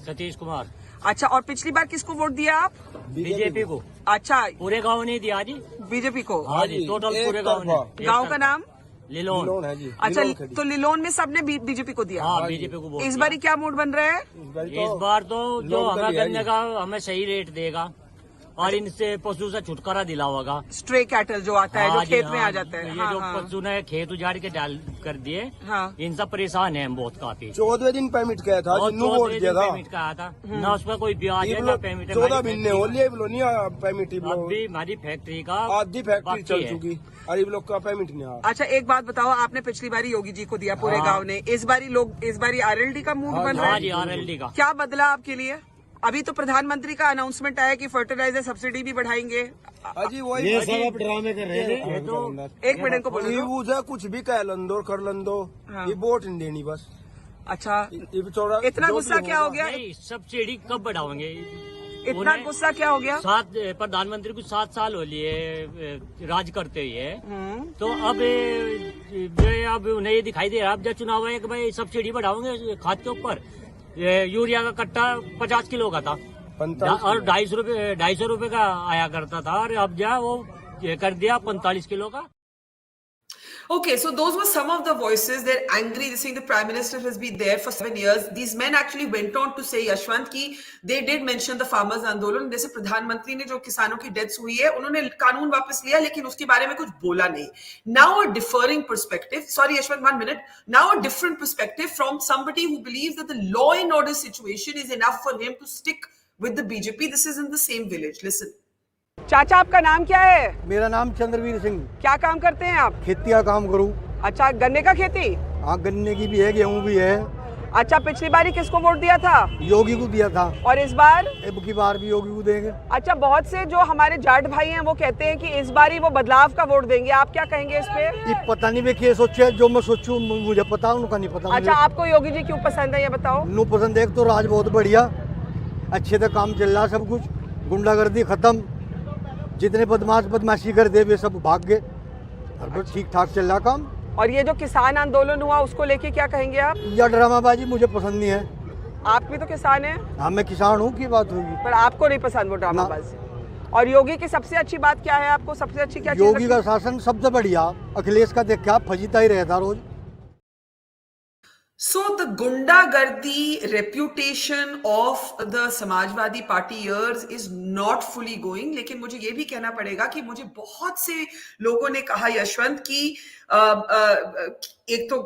सतीश कुमार. अच्छा, और पिछली बार किसको वोट दिया आप? बीजेपी को. अच्छा, पूरे गांव ने दिया जी. बीजेपी को? हाँ जी, टोटल पूरे गांव ने. गांव का नाम? लिलोन है जी. अच्छा, तो लिलोन में सबने बीजेपी को दिया. हाँ, बीजेपी को वोट. इस बार क्या मूड बन रहा है? इस बार तो जो हमें करने का हमें सही रेट देगा और इनसे पशु से छुटकारा दिलाओगा. स्ट्रे कैटल जो आता है, जो खेत में आ जाता है. ये जो पशु ने खेत उजाड़ के डाल कर दिए, इन सब परेशान है हम बहुत काफी. 14 दिन पेमेंट किया था, वोट दिया था, पेमेंट का था ना, उसका कोई ब्याज है ना पेमेंट. 14 महीने हो लिए पेमेंट. अभी हमारी फैक्ट्री का आधी फैक्ट्री चल चुकी, गरीब लोग का पेमेंट नहीं आया. अच्छा, एक बात बताओ, आपने पिछली बारी योगी जी को दिया पूरे गांव ने, इस बारी आरएलडी का मूड बन रहा है. आरएलडी का क्या बदला आपके लिए? अभी तो प्रधानमंत्री का अनाउंसमेंट आया कि फर्टिलाइजर सब्सिडी भी बढ़ाएंगे. अजी वही ये सब आप ड्रामे कर रहे हैं. तो एक मिनट इनको बोलो. कुछ भी कह लंदो कर लंदो, ये वोट नहीं देनी बस. अच्छा, इतना गुस्सा क्या हो गया? सब्सिडी कब बढ़ाओगे? इतना गुस्सा क्या हो गया? प्रधानमंत्री को 7 साल हो लिए राज करते हुए, तो अब उन्हें ये दिखाई दे रहा है अब जब चुनाव है कि भाई सब्सिडी बढ़ाओगे खाद के ऊपर. यूरिया का कट्टा 50 किलो का था और 250 रुपए का आया करता था, और अब जो वो कर दिया 45 किलो का. Okay, so those were some of the voices. They're angry. They're saying the Prime Minister has been there for 7 years. These men actually went on to say, Yashwant, ki they did mention the farmers आंदोलन. जैसे प्रधानमंत्री ने जो किसानों की deaths हुई है, उन्होंने कानून वापस लिया, लेकिन उसके बारे में कुछ बोला नहीं. Now a differing perspective. Sorry, Yashwant, 1 minute. Now a different perspective from somebody who believes that the law and order situation is enough for him to stick with the BJP. This is in the same village. Listen. चाचा, आपका नाम क्या है? मेरा नाम चंद्रवीर सिंह। क्या काम करते हैं आप? खेती का काम करूं। अच्छा, गन्ने का खेती? हाँ, गन्ने की भी है, गेहूं भी है। अच्छा, पिछली बारी किसको वोट दिया था? योगी को दिया था। और इस बार? अब की बार भी योगी को देंगे। अच्छा, बहुत से जो हमारे जाट भाई हैं वो कहते हैं कि इस बारी वो बदलाव का वोट देंगे, आप क्या कहेंगे इस पे? ये पता नहीं वे क्या सोचे, जो मैं सोचूं मुझे पता, उनका नहीं पता। अच्छा, आपको योगी जी क्यों पसंद है ये बताओ? नू पसंद है, एक तो राज बहुत बढ़िया, अच्छे से काम चल रहा, सब कुछ, गुंडागर्दी खत्म, जितने बदमाशी कर दे वे सब भाग गए, ठीक ठाक चल रहा काम। और ये जो किसान आंदोलन हुआ उसको लेके क्या कहेंगे आप? यह ड्रामाबाजी मुझे पसंद नहीं है। आप भी तो किसान हैं। हाँ, मैं किसान हूँ, की बात होगी, पर आपको नहीं पसंद वो ड्रामाबाजी। और योगी की सबसे अच्छी बात क्या है? आपको सबसे अच्छी क्या चीज़? योगी का शासन सबसे बढ़िया। अखिलेश का देखा फजीता ही रहता रोज। So the gundagardi reputation of the Samajwadi Party years is not fully going. लेकिन मुझे ये भी कहना पड़ेगा कि मुझे बहुत से लोगों ने कहा यशवंत की एक तो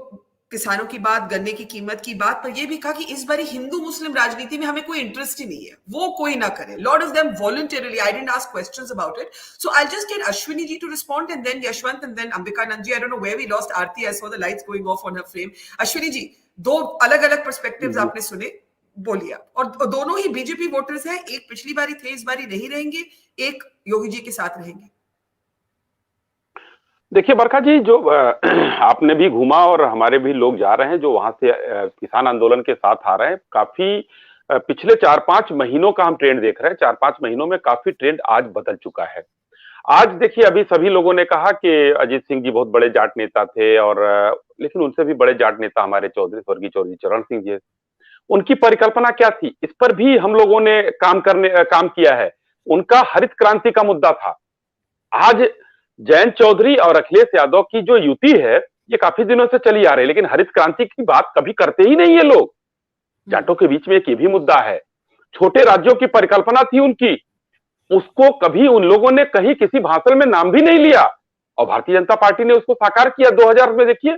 किसानों की बात, गन्ने की कीमत की बात, पर ये भी कहा कि इस बारी हिंदू मुस्लिम राजनीति में हमें कोई इंटरेस्ट ही नहीं है, वो कोई ना करे. Lot of them voluntarily, I didn't ask questions about it. So I'll just get Ashwini ji to respond and then Yashwant and then Ambikanand ji. I don't know where we lost Arati. I saw the lights going off on her frame. Ashwini ji, दो अलग अलग perspectives आपने सुने, बोलिए आप. और दोनों ही BJP voters हैं, एक पिछली बारी थे, इस बारी नहीं रहेंगे, एक योगी जी के साथ रहेंगे. देखिए बरखा जी, जो आपने भी घूमा और हमारे भी लोग जा रहे हैं जो वहां से किसान आंदोलन के साथ आ रहे हैं, काफी पिछले 4-5 महीनों का हम ट्रेंड देख रहे हैं. 4-5 महीनों में काफी ट्रेंड आज बदल चुका है. आज देखिए, अभी सभी लोगों ने कहा कि अजीत सिंह जी बहुत बड़े जाट नेता थे, और लेकिन उनसे भी बड़े जाट नेता हमारे स्वर्गीय चौधरी चरण सिंह जी. उनकी परिकल्पना क्या थी, इस पर भी हम लोगों ने काम किया है. उनका हरित क्रांति का मुद्दा था. आज जयंत चौधरी और अखिलेश यादव की जो युति है, ये काफी दिनों से चली आ रही है, लेकिन हरित क्रांति की बात कभी करते ही नहीं है लोग. जाटों के बीच में एक ये भी मुद्दा है. छोटे राज्यों की परिकल्पना थी उनकी, उसको कभी उन लोगों ने कहीं किसी भाषण में नाम भी नहीं लिया, और भारतीय जनता पार्टी ने उसको साकार किया. 2000 में देखिए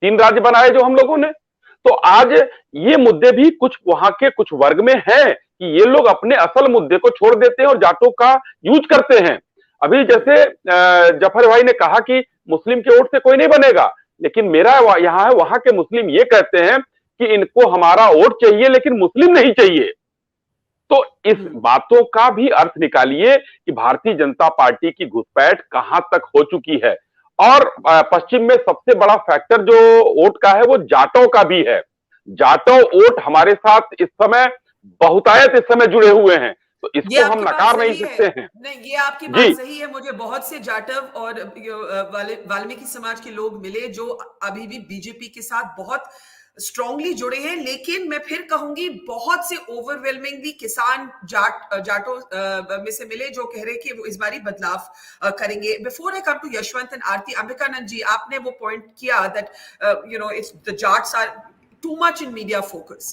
3 राज्य बनाए जो हम लोगों ने. तो आज ये मुद्दे भी कुछ वहां के कुछ वर्ग में हैं कि ये लोग अपने असल मुद्दे को छोड़ देते हैं और जाटों का यूज करते हैं. अभी जैसे जफर भाई ने कहा कि मुस्लिम के वोट से कोई नहीं बनेगा, लेकिन मेरा यहाँ है, वहां के मुस्लिम ये कहते हैं कि इनको हमारा वोट चाहिए लेकिन मुस्लिम नहीं चाहिए. तो इस बातों का भी अर्थ निकालिए कि भारतीय जनता पार्टी की घुसपैठ कहां तक हो चुकी है. और पश्चिम में सबसे बड़ा फैक्टर जो वोट का है वो जाटों का भी है. जाटों वोट हमारे साथ इस समय बहुतायत इस समय जुड़े हुए हैं, तो इसको हम नकार नहीं सकते हैं. नहीं, ये आपकी बात सही है. मुझे बहुत से जाटव और वाल्मीकि समाज के लोग मिले जो अभी भी बीजेपी के साथ बहुत स्ट्रांगली जुड़े हैं, लेकिन मैं फिर कहूंगी बहुत से ओवरवेलमिंगली किसान जाटों में से मिले जो कह रहे हैं कि वो इस बारी बदलाव करेंगे. Before I come to Yashwant and Aarti, Ambikanand ji, आपने वो पॉइंट किया that it's the Jats are too much in media focus.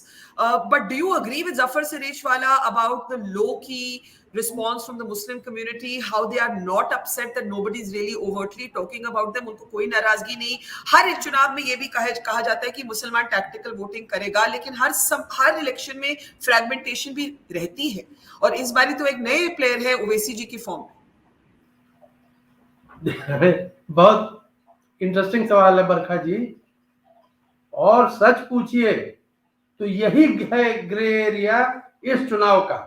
But do you agree with Zafar Sareshwala about the low-key response from the Muslim community, how they are not upset that nobody is really overtly talking about them? उनको कोई नाराजगी नहीं. हर चुनाव में ये भी कहा जाता है कि मुसलमान टैक्टिकल वोटिंग करेगा, लेकिन हर इलेक्शन में फ्रैगमेंटेशन भी रहती है, और इस बारी तो एक नए प्लेयर है ओवैसी जी की फॉर्म में. बहुत इंटरेस्टिंग सवाल है बरखा जी, और सच पूछिए तो यही है ग्रे एरिया इस चुनाव का.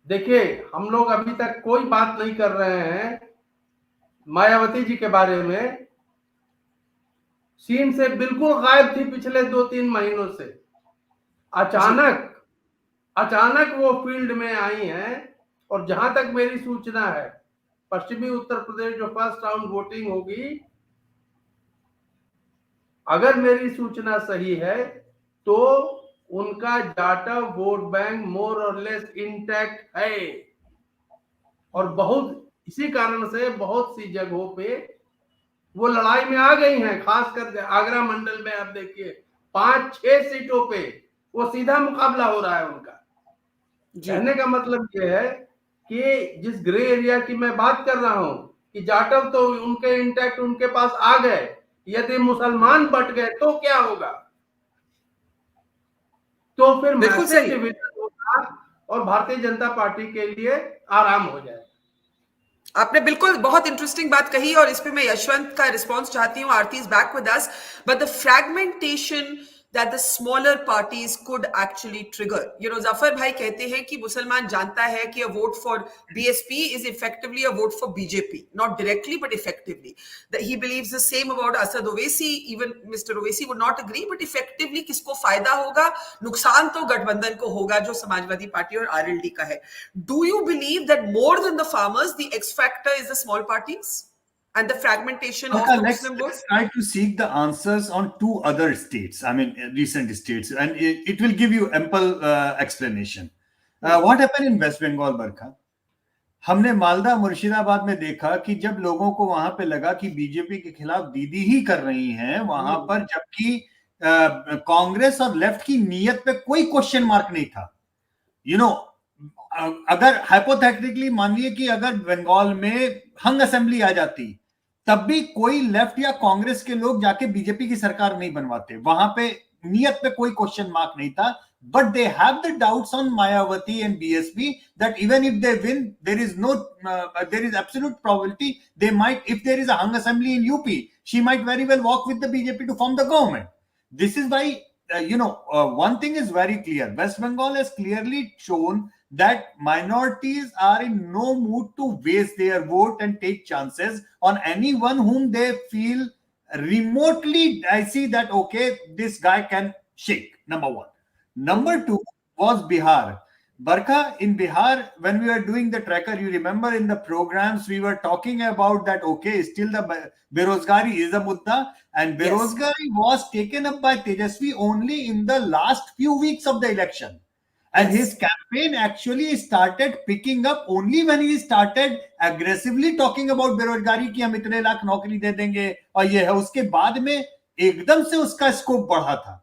देखिए, हम लोग अभी तक कोई बात नहीं कर रहे हैं मायावती जी के बारे में. सीन से बिल्कुल गायब थी पिछले 2-3 महीनों से. अचानक वो फील्ड में आई हैं, और जहां तक मेरी सूचना है, पश्चिमी उत्तर प्रदेश जो फर्स्ट राउंड वोटिंग होगी, अगर मेरी सूचना सही है तो उनका जाटा वोट बैंक मोर और लेस इंटैक्ट है, और बहुत इसी कारण से बहुत सी जगहों पे वो लड़ाई में आ गई हैं। खासकर आगरा मंडल में आप देखिए 5-6 सीटों पे वो सीधा मुकाबला हो रहा है उनका। कहने का मतलब ये है कि जिस ग्रे एरिया की मैं बात कर रहा हूं कि जाटव तो उनके इंटैक्ट उनके पास आ गए, यदि मुसलमान बट गए तो क्या होगा? तो फिर मैसेज डिवीजन होगा और भारतीय जनता पार्टी के लिए आराम हो जाएगा। आपने बिल्कुल बहुत इंटरेस्टिंग बात कही और इस पे मैं यशवंत का रिस्पांस चाहती हूँ. Aarti is back with us, but the fragmentation that the smaller parties could actually trigger. You know, Zafar bhai कहते हैं कि मुसलमान जानता है कि a vote for BSP is effectively a vote for BJP, not directly but effectively. That he believes the same about Asad Owaisi. Even Mr. Owaisi would not agree, but effectively किसको फायदा होगा, नुकसान तो गठबंधन को होगा जो समाजवादी पार्टी और RLD का है. Do you believe that more than the farmers, the X factor is the small parties? And the fragmentation of the Muslim vote? Let's try to seek the answers on 2 other states, I mean, recent states, and it will give you ample explanation. What happened in West Bengal, Barkha? हमने मालदा मुर्शिदाबाद में देखा कि जब लोगों को वहां पे लगा कि बीजेपी के खिलाफ दीदी ही कर रही हैं वहां पर, जबकि कांग्रेस और लेफ्ट की नीयत पे कोई क्वेश्चन मार्क नहीं था. यू नो, अगर हाइपोथेटिकली मानिए कि अगर बंगाल में हंग असेंबली आ जाती, तब भी कोई लेफ्ट या कांग्रेस के लोग जाके बीजेपी की सरकार नहीं बनवाते. वहां पे नीयत पे कोई क्वेश्चन मार्क नहीं था. But they have the doubts on Mayawati and BSP that even if they win, there is absolute probability they might, if there is a hung assembly in UP, she might very well walk with the BJP to form the government. This is why, one thing is very clear. West Bengal has clearly shown that minorities are in no mood to waste their vote and take chances on anyone whom they feel remotely, I see that, okay, this guy can shake, number one. Number 2 was Bihar. Barkha, in Bihar, when we were doing the tracker, you remember in the programs, we were talking about that, okay, still the Berozgari is a mudda, and Berozgari was taken up by Tejasvi only in the last few weeks of the election. And his campaign actually started picking up only when he started aggressively talking about Berozgari कि हम इतने लाख नौकरी दे देंगे और ये है. उसके बाद में एकदम से उसका स्कोप बढ़ा था.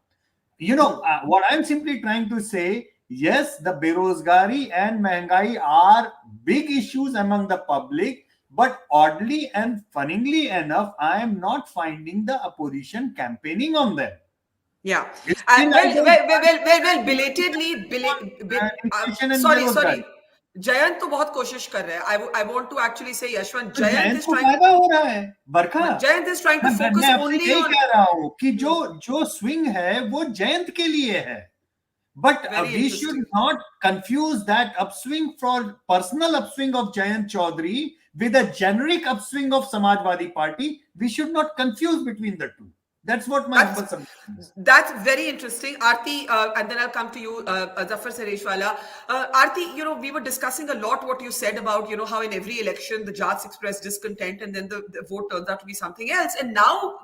You know, what I'm simply trying to say, yes, the berozgari and महंगाई are big issues among the public, but oddly and funnily enough, I am not finding the opposition campaigning on them. Yeah. Well, belatedly, sorry. Jayant तो बहुत कोशिश कर रहे हैं. I want to actually say, Yashwant, Jayant is trying. फायदा हो रहा है, बरखा. Jayant is trying to focus only on. कह रहा हूँ कि जो swing है वो जयंत के लिए है. But we should not confuse that upswing for personal upswing of Jayant Chaudhary with a generic upswing of Samajwadi Party. We should not confuse between the two. That's what my humble submission is. That's very interesting, Arati, and then I'll come to you, Zafar, Sareshwala. Arati, we were discussing a lot what you said about, how in every election the Jats express discontent and then the vote turns out to be something else. And now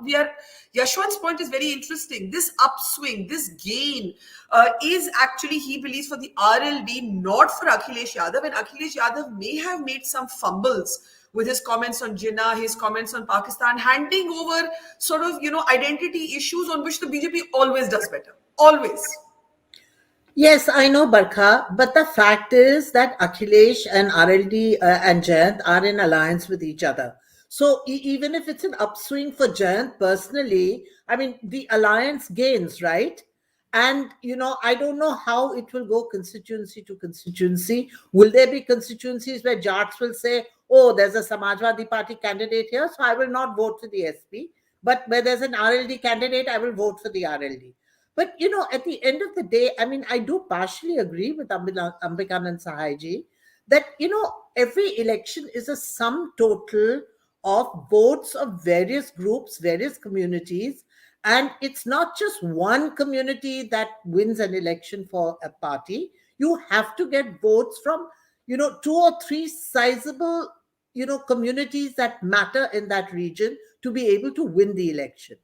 Yashwant's point is very interesting. This upswing, this gain is actually, he believes, for the RLD, not for Akhilesh Yadav. And Akhilesh Yadav may have made some fumbles with his comments on Jinnah, his comments on Pakistan, handing over sort of, identity issues on which the BJP always does better. Always. Yes, I know, Barkha, but the fact is that Akhilesh and RLD and Jayant are in alliance with each other. So even if it's an upswing for Jayant personally, I mean, the alliance gains, right? And, I don't know how it will go constituency to constituency. Will there be constituencies where Jats will say, oh, there's a Samajwadi Party candidate here, so I will not vote for the SP. But where there's an RLD candidate, I will vote for the RLD. But, at the end of the day, I mean, I do partially agree with Ambikanand Sahay ji that, every election is a sum total of votes of various groups, various communities. And it's not just one community that wins an election for a party. You have to get votes from, 2 or 3 sizable, communities that matter in that region to be able to win the election.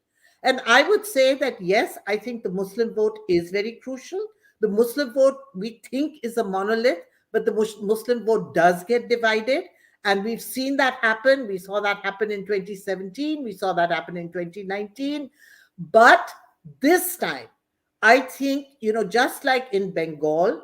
And I would say that, yes, I think the Muslim vote is very crucial. The Muslim vote, we think, is a monolith, but the Muslim vote does get divided. And we've seen that happen. We saw that happen in 2017. We saw that happen in 2019. But this time, I think, just like in Bengal,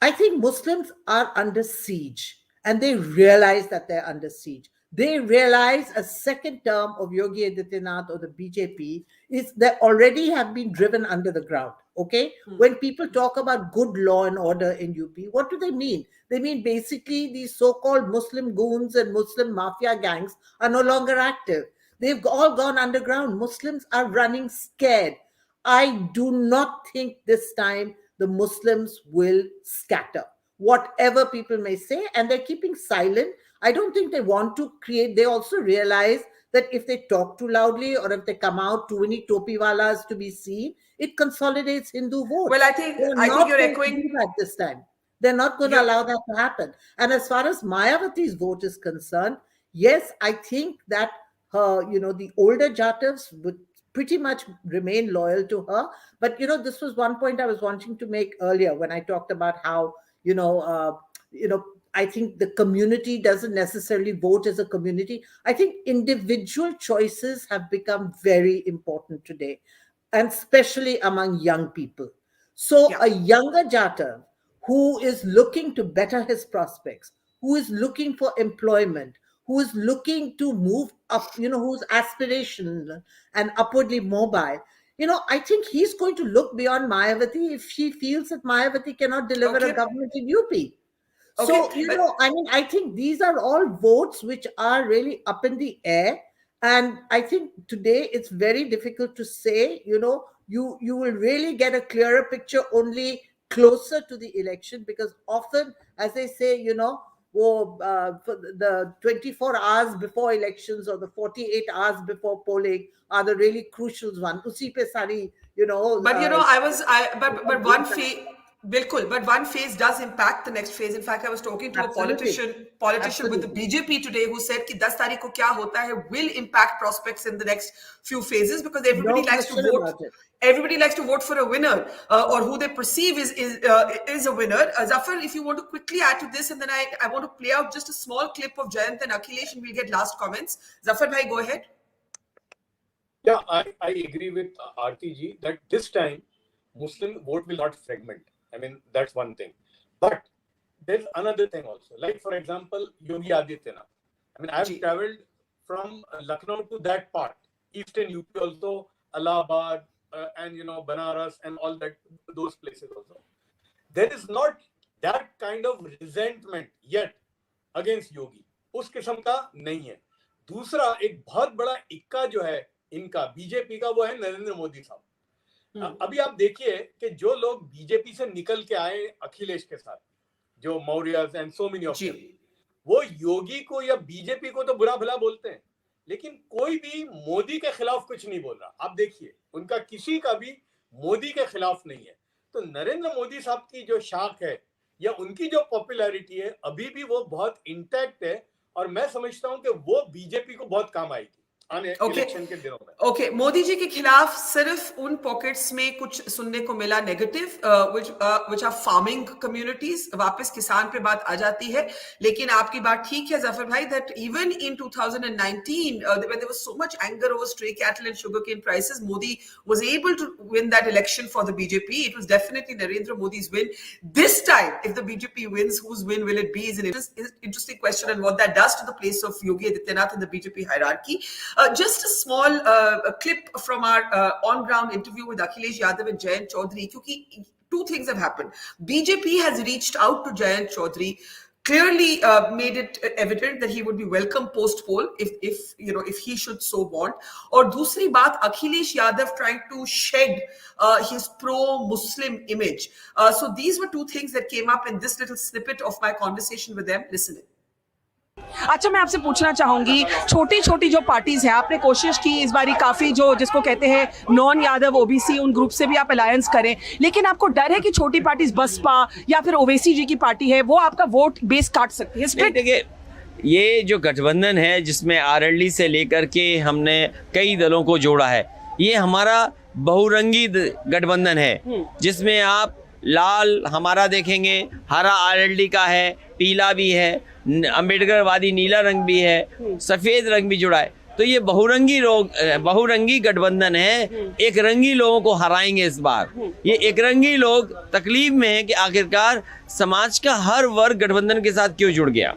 I think Muslims are under siege, and they realize that they're under siege. They realize a second term of Yogi Adityanath or the BJP is they already have been driven under the ground. Okay? When people talk about good law and order in UP, what do they mean? They mean basically these so-called Muslim goons and Muslim mafia gangs are no longer active. They've all gone underground. Muslims are running scared. I do not think this time the Muslims will scatter, whatever people may say, and they're keeping silent. I don't think they want to create. They also realize that if they talk too loudly or if they come out too many topiwalas to be seen, it consolidates Hindu votes. Well, I think you're echoing that this time. They're not going to allow that to happen. And as far as Mayawati's vote is concerned, yes, I think that her, the older Jatavs would pretty much remain loyal to her. But, this was one point I was wanting to make earlier when I talked about how, I think the community doesn't necessarily vote as a community. I think individual choices have become very important today, and especially among young people. So a younger Jatav who is looking to better his prospects, who is looking for employment, who is looking to move up, who's aspirational and upwardly mobile, I think he's going to look beyond Mayawati if she feels that Mayawati cannot deliver a government in UP. So, I think these are all votes which are really up in the air. And I think today it's very difficult to say, you will really get a clearer picture only closer to the election, because often, as they say, for the 24 hours before elections or the 48 hours before polling are the really crucial one. Usi pe sari, But one phase does impact the next phase. In fact, I was talking to a politician with the BJP today who said that 10 तारीख को क्या होता है will impact prospects in the next few phases, because everybody likes to vote. Everybody likes to vote for a winner or who they perceive is a winner. Zafar, if you want to quickly add to this, and then I want to play out just a small clip of Jayant and Akhilesh, and we'll get last comments. Zafar bhai, go ahead. Yeah, I agree with Arati ji that this time Muslim vote will not fragment. I mean, that's one thing. But there's another thing also. Like, for example, Yogi Adityanath. I mean, I've traveled from Lucknow to that part, eastern UP also, Allahabad, and Banaras and all that, those places also. There is not that kind of resentment yet against Yogi. उस किस्म का नहीं है. दूसरा एक बहुत बड़ा इक्का जो है इनका बीजेपी का, वो है नरेंद्र मोदी साहब. अभी आप देखिए कि जो लोग बीजेपी से निकल के आए अखिलेश के साथ, जो Mauryas and so many of them, वो योगी को या बीजेपी को तो बुरा भला बोलते हैं, लेकिन कोई भी मोदी के खिलाफ कुछ नहीं बोल रहा. आप देखिए, उनका किसी का भी मोदी के खिलाफ नहीं है. तो नरेंद्र मोदी साहब की जो शाख है या उनकी जो पॉपुलैरिटी है, अभी भी वो बहुत इंटैक्ट है, और मैं समझता हूं कि वो बीजेपी को बहुत काम आएगी इलेक्शन के दिनों में. ओके, मोदी जी के खिलाफ सिर्फ उन पॉकेट्स में कुछ सुनने को मिला negative, which are farming communities. वापस किसान पे बात आ जाती है, लेकिन आपकी बात ठीक है जफर भाई, that even in 2019 when there was so much anger over stray cattle and sugarcane prices, Modi was able to win that election for the BJP. It was definitely Narendra Modi's win. This time, if the BJP wins, whose win will it be is an interesting question, and what that does to the place of Yogi Adityanath in the BJP hierarchy. Just a small clip from our on-ground interview with Akhilesh Yadav and Jayant Chaudhary. Because two things have happened. BJP has reached out to Jayant Chaudhary, clearly made it evident that he would be welcome post-poll if he should so want. Or दूसरी बात, Akhilesh Yadav trying to shed his pro-Muslim image. So these were two things that came up in this little snippet of my conversation with them. Listen in. अच्छा, मैं आपसे पूछना चाहूंगी, छोटी छोटी जो पार्टीज हैं, आपने कोशिश की इस बारी काफी, जो जिसको कहते हैं नॉन यादव ओबीसी, उन ग्रुप से भी आप अलायंस करें, लेकिन आपको डर है कि छोटी पार्टीज बसपा या फिर ओवैसी जी की पार्टी है, वो आपका वोट बेस काट सकती है? देखिए, ये जो गठबंधन है जिसमें आरएलडी से लेकर के हमने कई दलों को जोड़ा है, ये हमारा बहुरंगी गठबंधन है, जिसमें आप लाल हमारा देखेंगे, हरा आरएलडी का है, पीला भी है, अम्बेडकरवादी नीला रंग भी है, सफेद रंग भी जुड़ा है। तो ये बहुरंगी गठबंधन है। एक रंगी लोगों को हराएंगे इस बार। ये एक रंगी लोग तकलीफ में है कि आखिरकार समाज का हर वर्ग गठबंधन के साथ क्यों जुड़ गया।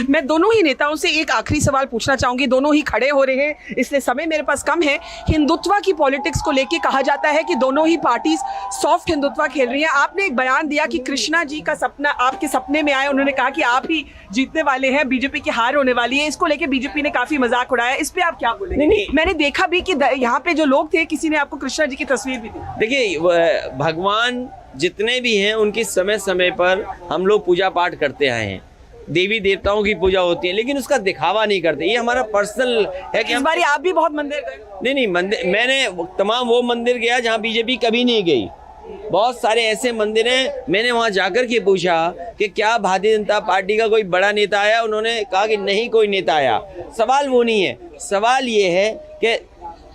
मैं दोनों ही नेताओं से एक आखिरी सवाल पूछना चाहूंगी, दोनों ही खड़े हो रहे हैं इसलिए समय मेरे पास कम है। हिंदुत्व की पॉलिटिक्स को लेके कहा जाता है कि दोनों ही पार्टीज सॉफ्ट हिंदुत्व खेल रही हैं। आपने एक बयान दिया कि कृष्णा जी का सपना आपके सपने में आया, उन्होंने कहा कि आप ही जीतने वाले हैं, बीजेपी की हार होने वाली है। इसको लेके बीजेपी ने काफी मजाक उड़ाया, इस पे आप क्या बोलेंगे? नहीं, मैंने देखा भी कि यहाँ पे जो लोग थे, किसी ने आपको कृष्णा जी की तस्वीर भी दी। देखिए, भगवान जितने भी हैं उनकी समय समय पर हम लोग पूजा पाठ करते आए हैं, देवी देवताओं की पूजा होती है, लेकिन उसका दिखावा नहीं करते। ये हमारा पर्सनल है कि इस बार आप भी बहुत मंदिर गए? नहीं, मंदिर मैंने तमाम वो मंदिर गया जहाँ बीजेपी कभी नहीं गई। बहुत सारे ऐसे मंदिर हैं, मैंने वहाँ जाकर के पूछा कि क्या भारतीय जनता पार्टी का कोई बड़ा नेता आया, उन्होंने कहा कि नहीं कोई नेता आया। सवाल वो नहीं है, सवाल ये है कि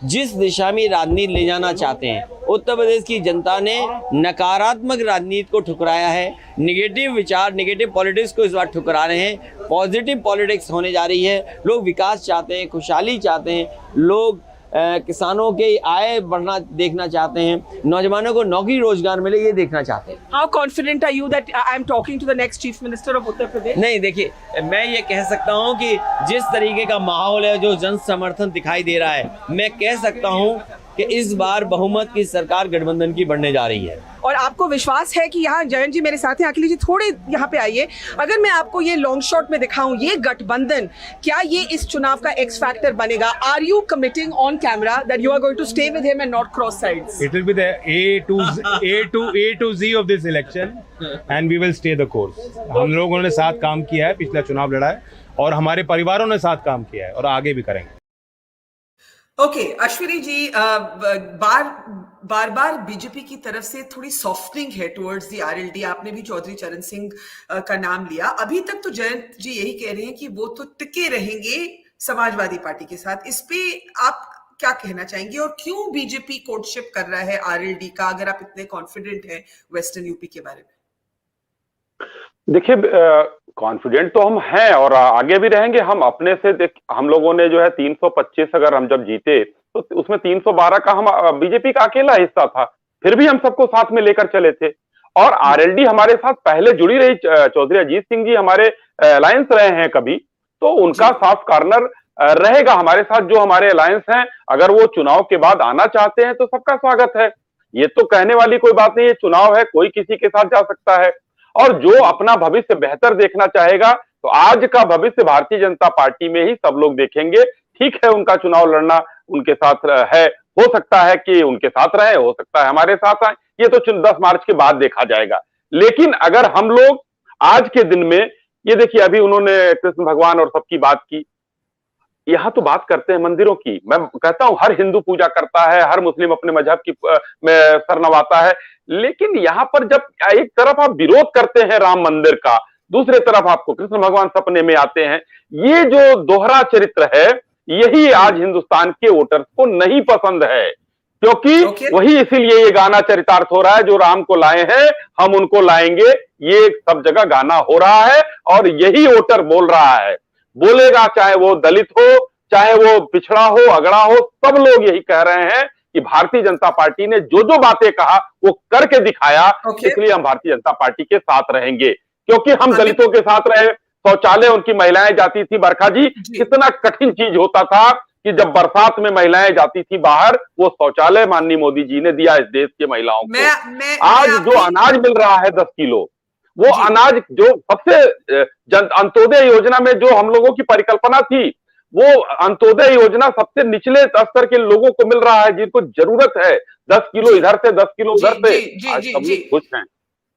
जिस दिशा में राजनीति ले जाना चाहते हैं, उत्तर प्रदेश की जनता ने नकारात्मक राजनीति को ठुकराया है, निगेटिव विचार, निगेटिव पॉलिटिक्स को इस बार ठुकरा रहे हैं। पॉजिटिव पॉलिटिक्स होने जा रही है। लोग विकास चाहते हैं, खुशहाली चाहते हैं, लोग किसानों के आय बढ़ना देखना चाहते हैं, नौजवानों को नौकरी रोजगार मिले ये देखना चाहते हैं। How confident are you that I am talking to the next chief minister of Uttar Pradesh? नहीं, देखिए, मैं ये कह सकता हूँ कि जिस तरीके का माहौल है, जो जन समर्थन दिखाई दे रहा है, मैं कह सकता हूँ कि इस बार बहुमत की सरकार गठबंधन की बनने जा रही है। और आपको विश्वास है कि यहाँ जयंत जी मेरे साथ हैं, अखिलेश जी थोड़े यहाँ पे आइए, अगर मैं आपको ये लॉन्ग शॉट में दिखाऊं, ये गठबंधन क्या ये इस चुनाव का एक्स फैक्टर बनेगा? Are you committing on camera that you are going to stay with him and not cross sides? It will be the A to Z of this election and we will stay the course. हम लोगों ने साथ काम किया है, पिछला चुनाव लड़ा है और हमारे परिवारों ने साथ काम किया है और आगे भी करेंगे। ओके, अश्विनी जी, बार बार बीजेपी की तरफ से थोड़ी सॉफ्टनिंग है टुवर्ड्स द आरएलडी। आपने भी चौधरी चरण सिंह का नाम लिया। अभी तक तो जयंत जी यही कह रहे हैं कि वो तो टिके रहेंगे समाजवादी पार्टी के साथ। इस पे आप क्या कहना चाहेंगे और क्यों बीजेपी कोर्टशिप कर रहा है आरएलडी का, अगर आप इतने कॉन्फिडेंट हैं वेस्टर्न यूपी के बारे में? देखिए, कॉन्फिडेंट तो हम हैं और आगे भी रहेंगे। हम अपने से हम लोगों ने जो है 325 अगर हम जब जीते तो उसमें 312 का हम बीजेपी का अकेला हिस्सा था, फिर भी हम सबको साथ में लेकर चले थे। और आरएलडी हमारे साथ पहले जुड़ी रही, चौधरी अजीत सिंह जी हमारे अलायंस रहे हैं कभी, तो उनका साफ कार्नर रहेगा हमारे साथ। जो हमारे अलायंस हैं, अगर वो चुनाव के बाद आना चाहते हैं तो सबका स्वागत है। ये तो कहने वाली कोई बात नहीं है, चुनाव है, कोई किसी के साथ जा सकता है। और जो अपना भविष्य बेहतर देखना चाहेगा तो आज का भविष्य भारतीय जनता पार्टी में ही सब लोग देखेंगे। ठीक है, उनका चुनाव लड़ना उनके साथ है, हो सकता है कि उनके साथ रहे, हो सकता है हमारे साथ आए, ये तो 10 मार्च के बाद देखा जाएगा। लेकिन अगर हम लोग आज के दिन में, ये देखिए अभी उन्होंने कृष्ण भगवान और सबकी बात की, यहाँ तो बात करते हैं मंदिरों की। मैं कहता हूं हर हिंदू पूजा करता है, हर मुस्लिम अपने मजहब की में सर नवाता है, लेकिन यहाँ पर जब एक तरफ आप विरोध करते हैं राम मंदिर का, दूसरे तरफ आपको कृष्ण भगवान सपने में आते हैं, ये जो दोहरा चरित्र है, यही आज हिंदुस्तान के वोटर्स को नहीं पसंद है। क्योंकि वही इसीलिए ये गाना चरितार्थ हो रहा है, जो राम को लाए हैं हम उनको लाएंगे, ये सब जगह गाना हो रहा है और यही वोटर बोल रहा है, बोलेगा, चाहे वो दलित हो, चाहे वो पिछड़ा हो, अगड़ा हो, सब लोग यही कह रहे हैं कि भारतीय जनता पार्टी ने जो जो बातें कहा वो करके दिखाया। इसलिए हम भारतीय जनता पार्टी के साथ रहेंगे, क्योंकि हम दलितों के साथ रहे। शौचालय उनकी महिलाएं जाती थी, बरखा जी, कितना कठिन चीज होता था कि जब बरसात में महिलाएं जाती थी बाहर, वो शौचालय माननीय मोदी जी ने दिया इस देश की महिलाओं को। आज जो अनाज मिल रहा है 10 किलो, वो अनाज जो सबसे अंत्योदय योजना में जो हम लोगों की परिकल्पना थी, वो अंत्योदय योजना सबसे निचले स्तर के लोगों को मिल रहा है, जिनको जरूरत है। 10 किलो इधर से 10 किलो उधर से, आज सब लोग खुश हैं।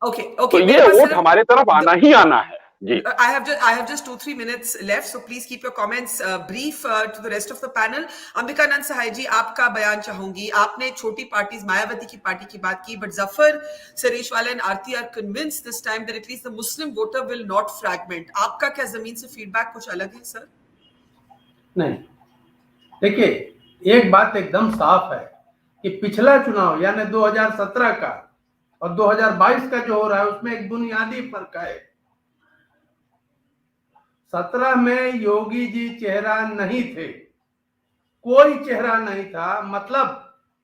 तो ये वोट हमारे तरफ आना ही आना है। जी, I have just 2-3 minutes left, so please keep your comments brief to the rest of the panel. Ambikanand सहाय जी, आपका बयान चाहूंगी। आपने छोटी पार्टीज, मायावती की पार्टी की बात की, but Zafar, Sareshwala and Arati are convinced this time that at least the Muslim voter will not fragment. आपका क्या जमीन से फीडबैक कुछ अलग है सर? नहीं, देखिए एक बात एकदम साफ है कि पिछला चुनाव यानी 2017 का और 2022 का जो हो रहा है उसमें एक बुनियादी फर्क है। 17 में योगी जी चेहरा नहीं थे, कोई चेहरा नहीं था, मतलब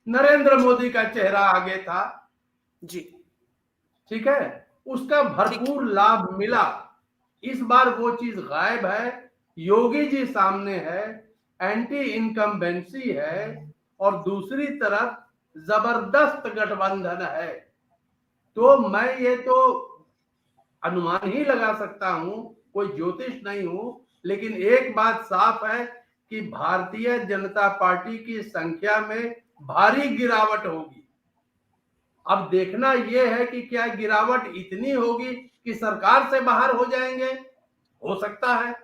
नरेंद्र मोदी का चेहरा आगे था जी, ठीक है, उसका भरपूर लाभ मिला। इस बार वो चीज गायब है। योगी जी सामने है, एंटी इनकम्बेंसी है और दूसरी तरफ जबरदस्त गठबंधन है। तो मैं ये तो अनुमान ही लगा सकता हूं, कोई ज्योतिष नहीं हूं, लेकिन एक बात साफ है कि भारतीय जनता पार्टी की संख्या में भारी गिरावट होगी। अब देखना यह है कि क्या गिरावट इतनी होगी कि सरकार से बाहर हो जाएंगे, हो सकता है,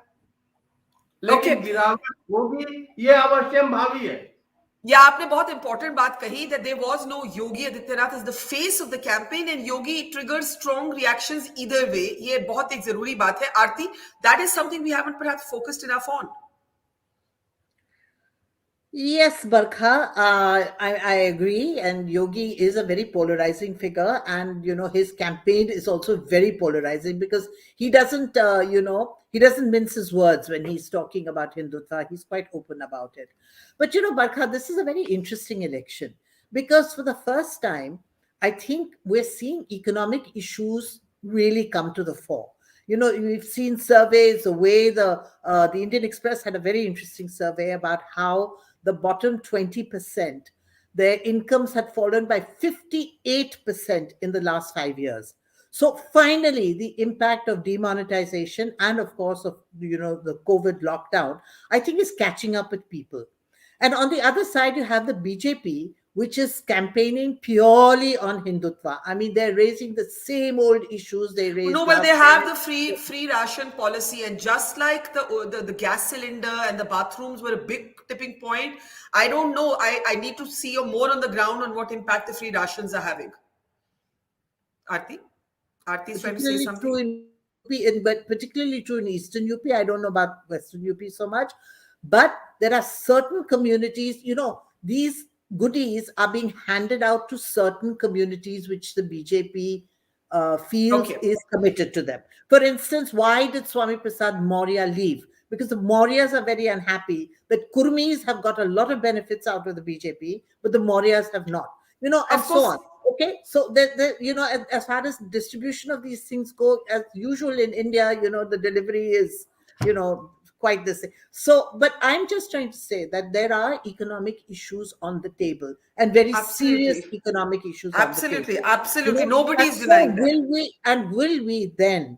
लेकिन गिरावट होगी ये अवश्यम भावी है। या आपने बहुत इंपॉर्टेंट बात कही that there was no Yogi Adityanath as the face of the campaign and Yogi triggers strong reactions either way. ये बहुत एक जरूरी बात है। आरती, that is something we haven't perhaps focused enough on. Yes, Barkha, I agree. And Yogi is a very polarizing figure. And, his campaign is also very polarizing because he doesn't, he doesn't mince his words when he's talking about Hindutva. He's quite open about it. But, Barkha, this is a very interesting election because for the first time, I think we're seeing economic issues really come to the fore. We've seen surveys, the way the Indian Express had a very interesting survey about how the bottom 20%, their incomes had fallen by 58% in the last 5 years. So finally, the impact of demonetization and of course of, the COVID lockdown, I think is catching up with people. And on the other side, you have the BJP, which is campaigning purely on Hindutva. I mean, they're raising the same old issues they raised. No, well, they have the free ration policy, and just like the gas cylinder and the bathrooms were a big tipping point, I don't know. I need to see more on the ground on what impact the free rations are having. Arti is trying to say something. But particularly true in Eastern UP. I don't know about Western UP so much, but there are certain communities, these goodies are being handed out to certain communities which the BJP feels is committed to them. For instance, why did Swami Prasad Maurya leave? Because the Mauryas are very unhappy that Kurmis have got a lot of benefits out of the BJP, but the Mauryas have not, and so on. Okay, so as far as distribution of these things go, as usual in India, the delivery is, quite the same. So, but I'm just trying to say that there are economic issues on the table and very serious economic issues on the table. Absolutely. Nobody's denying that. Will we then,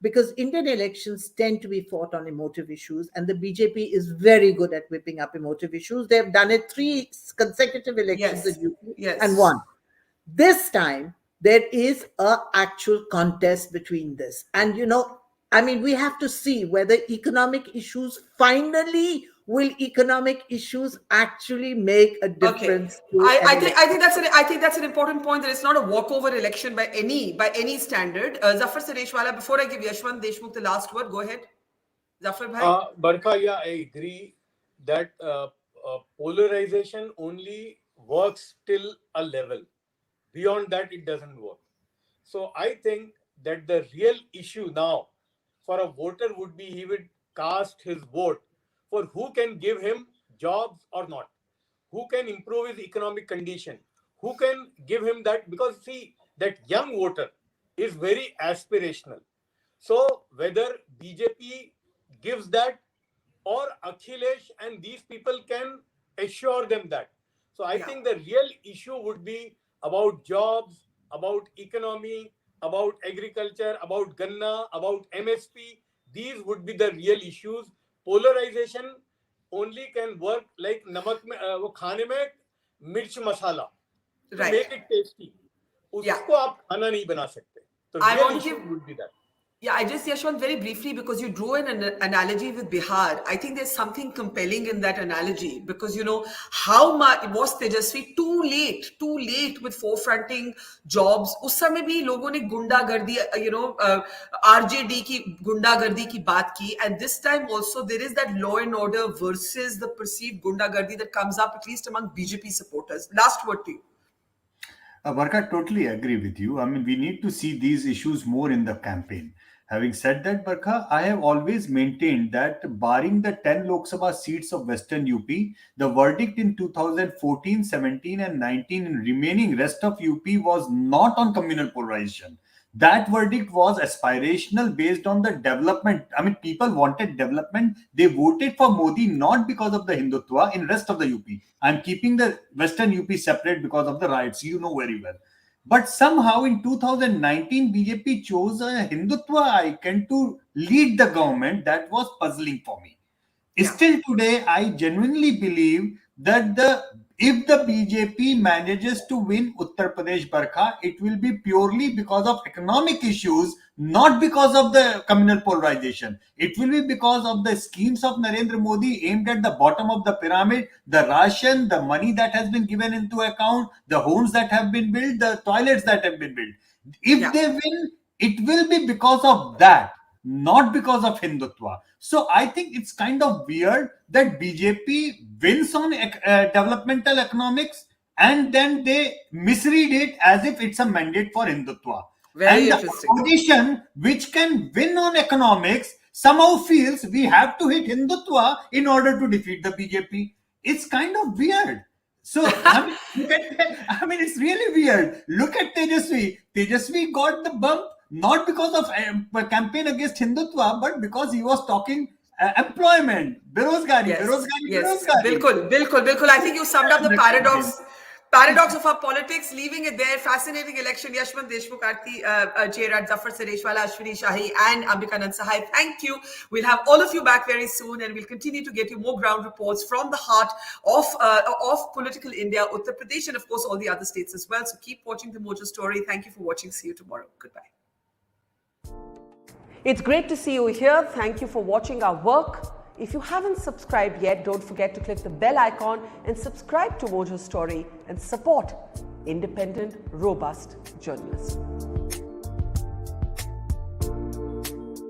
because Indian elections tend to be fought on emotive issues and the BJP is very good at whipping up emotive issues. They've done it 3 consecutive elections in UP and won. This time, there is an actual contest between this. And, we have to see whether economic issues finally will economic issues actually make a difference. I think that's an important point, that it's not a walkover election by any standard. Zafar, Sareshwala, before I give Yashwant, Deshmukh the last word, go ahead. Zafar bhai. Barkha, yeah, I agree that polarization only works till a level. Beyond that, it doesn't work. So I think that the real issue now for a voter would be he would cast his vote for who can give him jobs or not, who can improve his economic condition, who can give him that, because see, that young voter is very aspirational. So whether BJP gives that or Akhilesh and these people can assure them that. So I think the real issue would be about jobs, about economy, about agriculture, about Ganna, about MSP. These would be the real issues. Polarization only can work like namak mein, wo khane mein mirch masala to make it tasty. Usko aap khana nahi bana sakte. So real issue would be that. Yeah, I just, Yashwant, very briefly, because you drew an analogy with Bihar. I think there's something compelling in that analogy because, how much was Tejasvi too late with forefronting jobs. Us samay bhi logon ne gundagardi, RJD ki gundagardi ki baat ki. And this time also there is that law and order versus the perceived gundagardi that comes up, at least among BJP supporters. Last word to you. Barkha, totally agree with you. I mean, we need to see these issues more in the campaign. Having said that, Barkha, I have always maintained that barring the 10 Lok Sabha seats of Western UP, the verdict in 2014, 17 and 19 in remaining rest of UP was not on communal polarization. That verdict was aspirational based on the development. I mean, people wanted development. They voted for Modi not because of the Hindutva in rest of the UP. I'm keeping the Western UP separate because of the riots. You know very well. But somehow in 2019, BJP chose a Hindutva icon to lead the government. That was puzzling for me. Still today, I genuinely believe that if the BJP manages to win Uttar Pradesh, Barkha, it will be purely because of economic issues, not because of the communal polarization. It will be because of the schemes of Narendra Modi aimed at the bottom of the pyramid, the ration, the money that has been given into account, the homes that have been built, the toilets that have been built. If they win, it will be because of that, not because of Hindutva. So I think it's kind of weird that BJP wins on developmental economics and then they misread it as if it's a mandate for Hindutva. Very And interesting. the opposition, which can win on economics, somehow feels we have to hit Hindutva in order to defeat the BJP. It's kind of weird. So, I mean, it's really weird. Look at Tejasvi. Tejasvi got the bump not because of a campaign against Hindutva, but because he was talking employment, berozgari. Bilkul. I think you summed up the paradox of our politics, leaving it there. Fascinating election. Yashwant, Deshmukh, Arati, Jerath, Zafar, Sareshwala, Ashwini, Shahi, and Ambikanand, Sahay. Thank you. We'll have all of you back very soon, and we'll continue to get you more ground reports from the heart of political India, Uttar Pradesh, and of course all the other states as well. So keep watching the Mojo Story. Thank you for watching. See you tomorrow. Goodbye. It's great to see you here. Thank you for watching our work. If you haven't subscribed yet, don't forget to click the bell icon and subscribe to Mojo Story and support independent, robust journalism.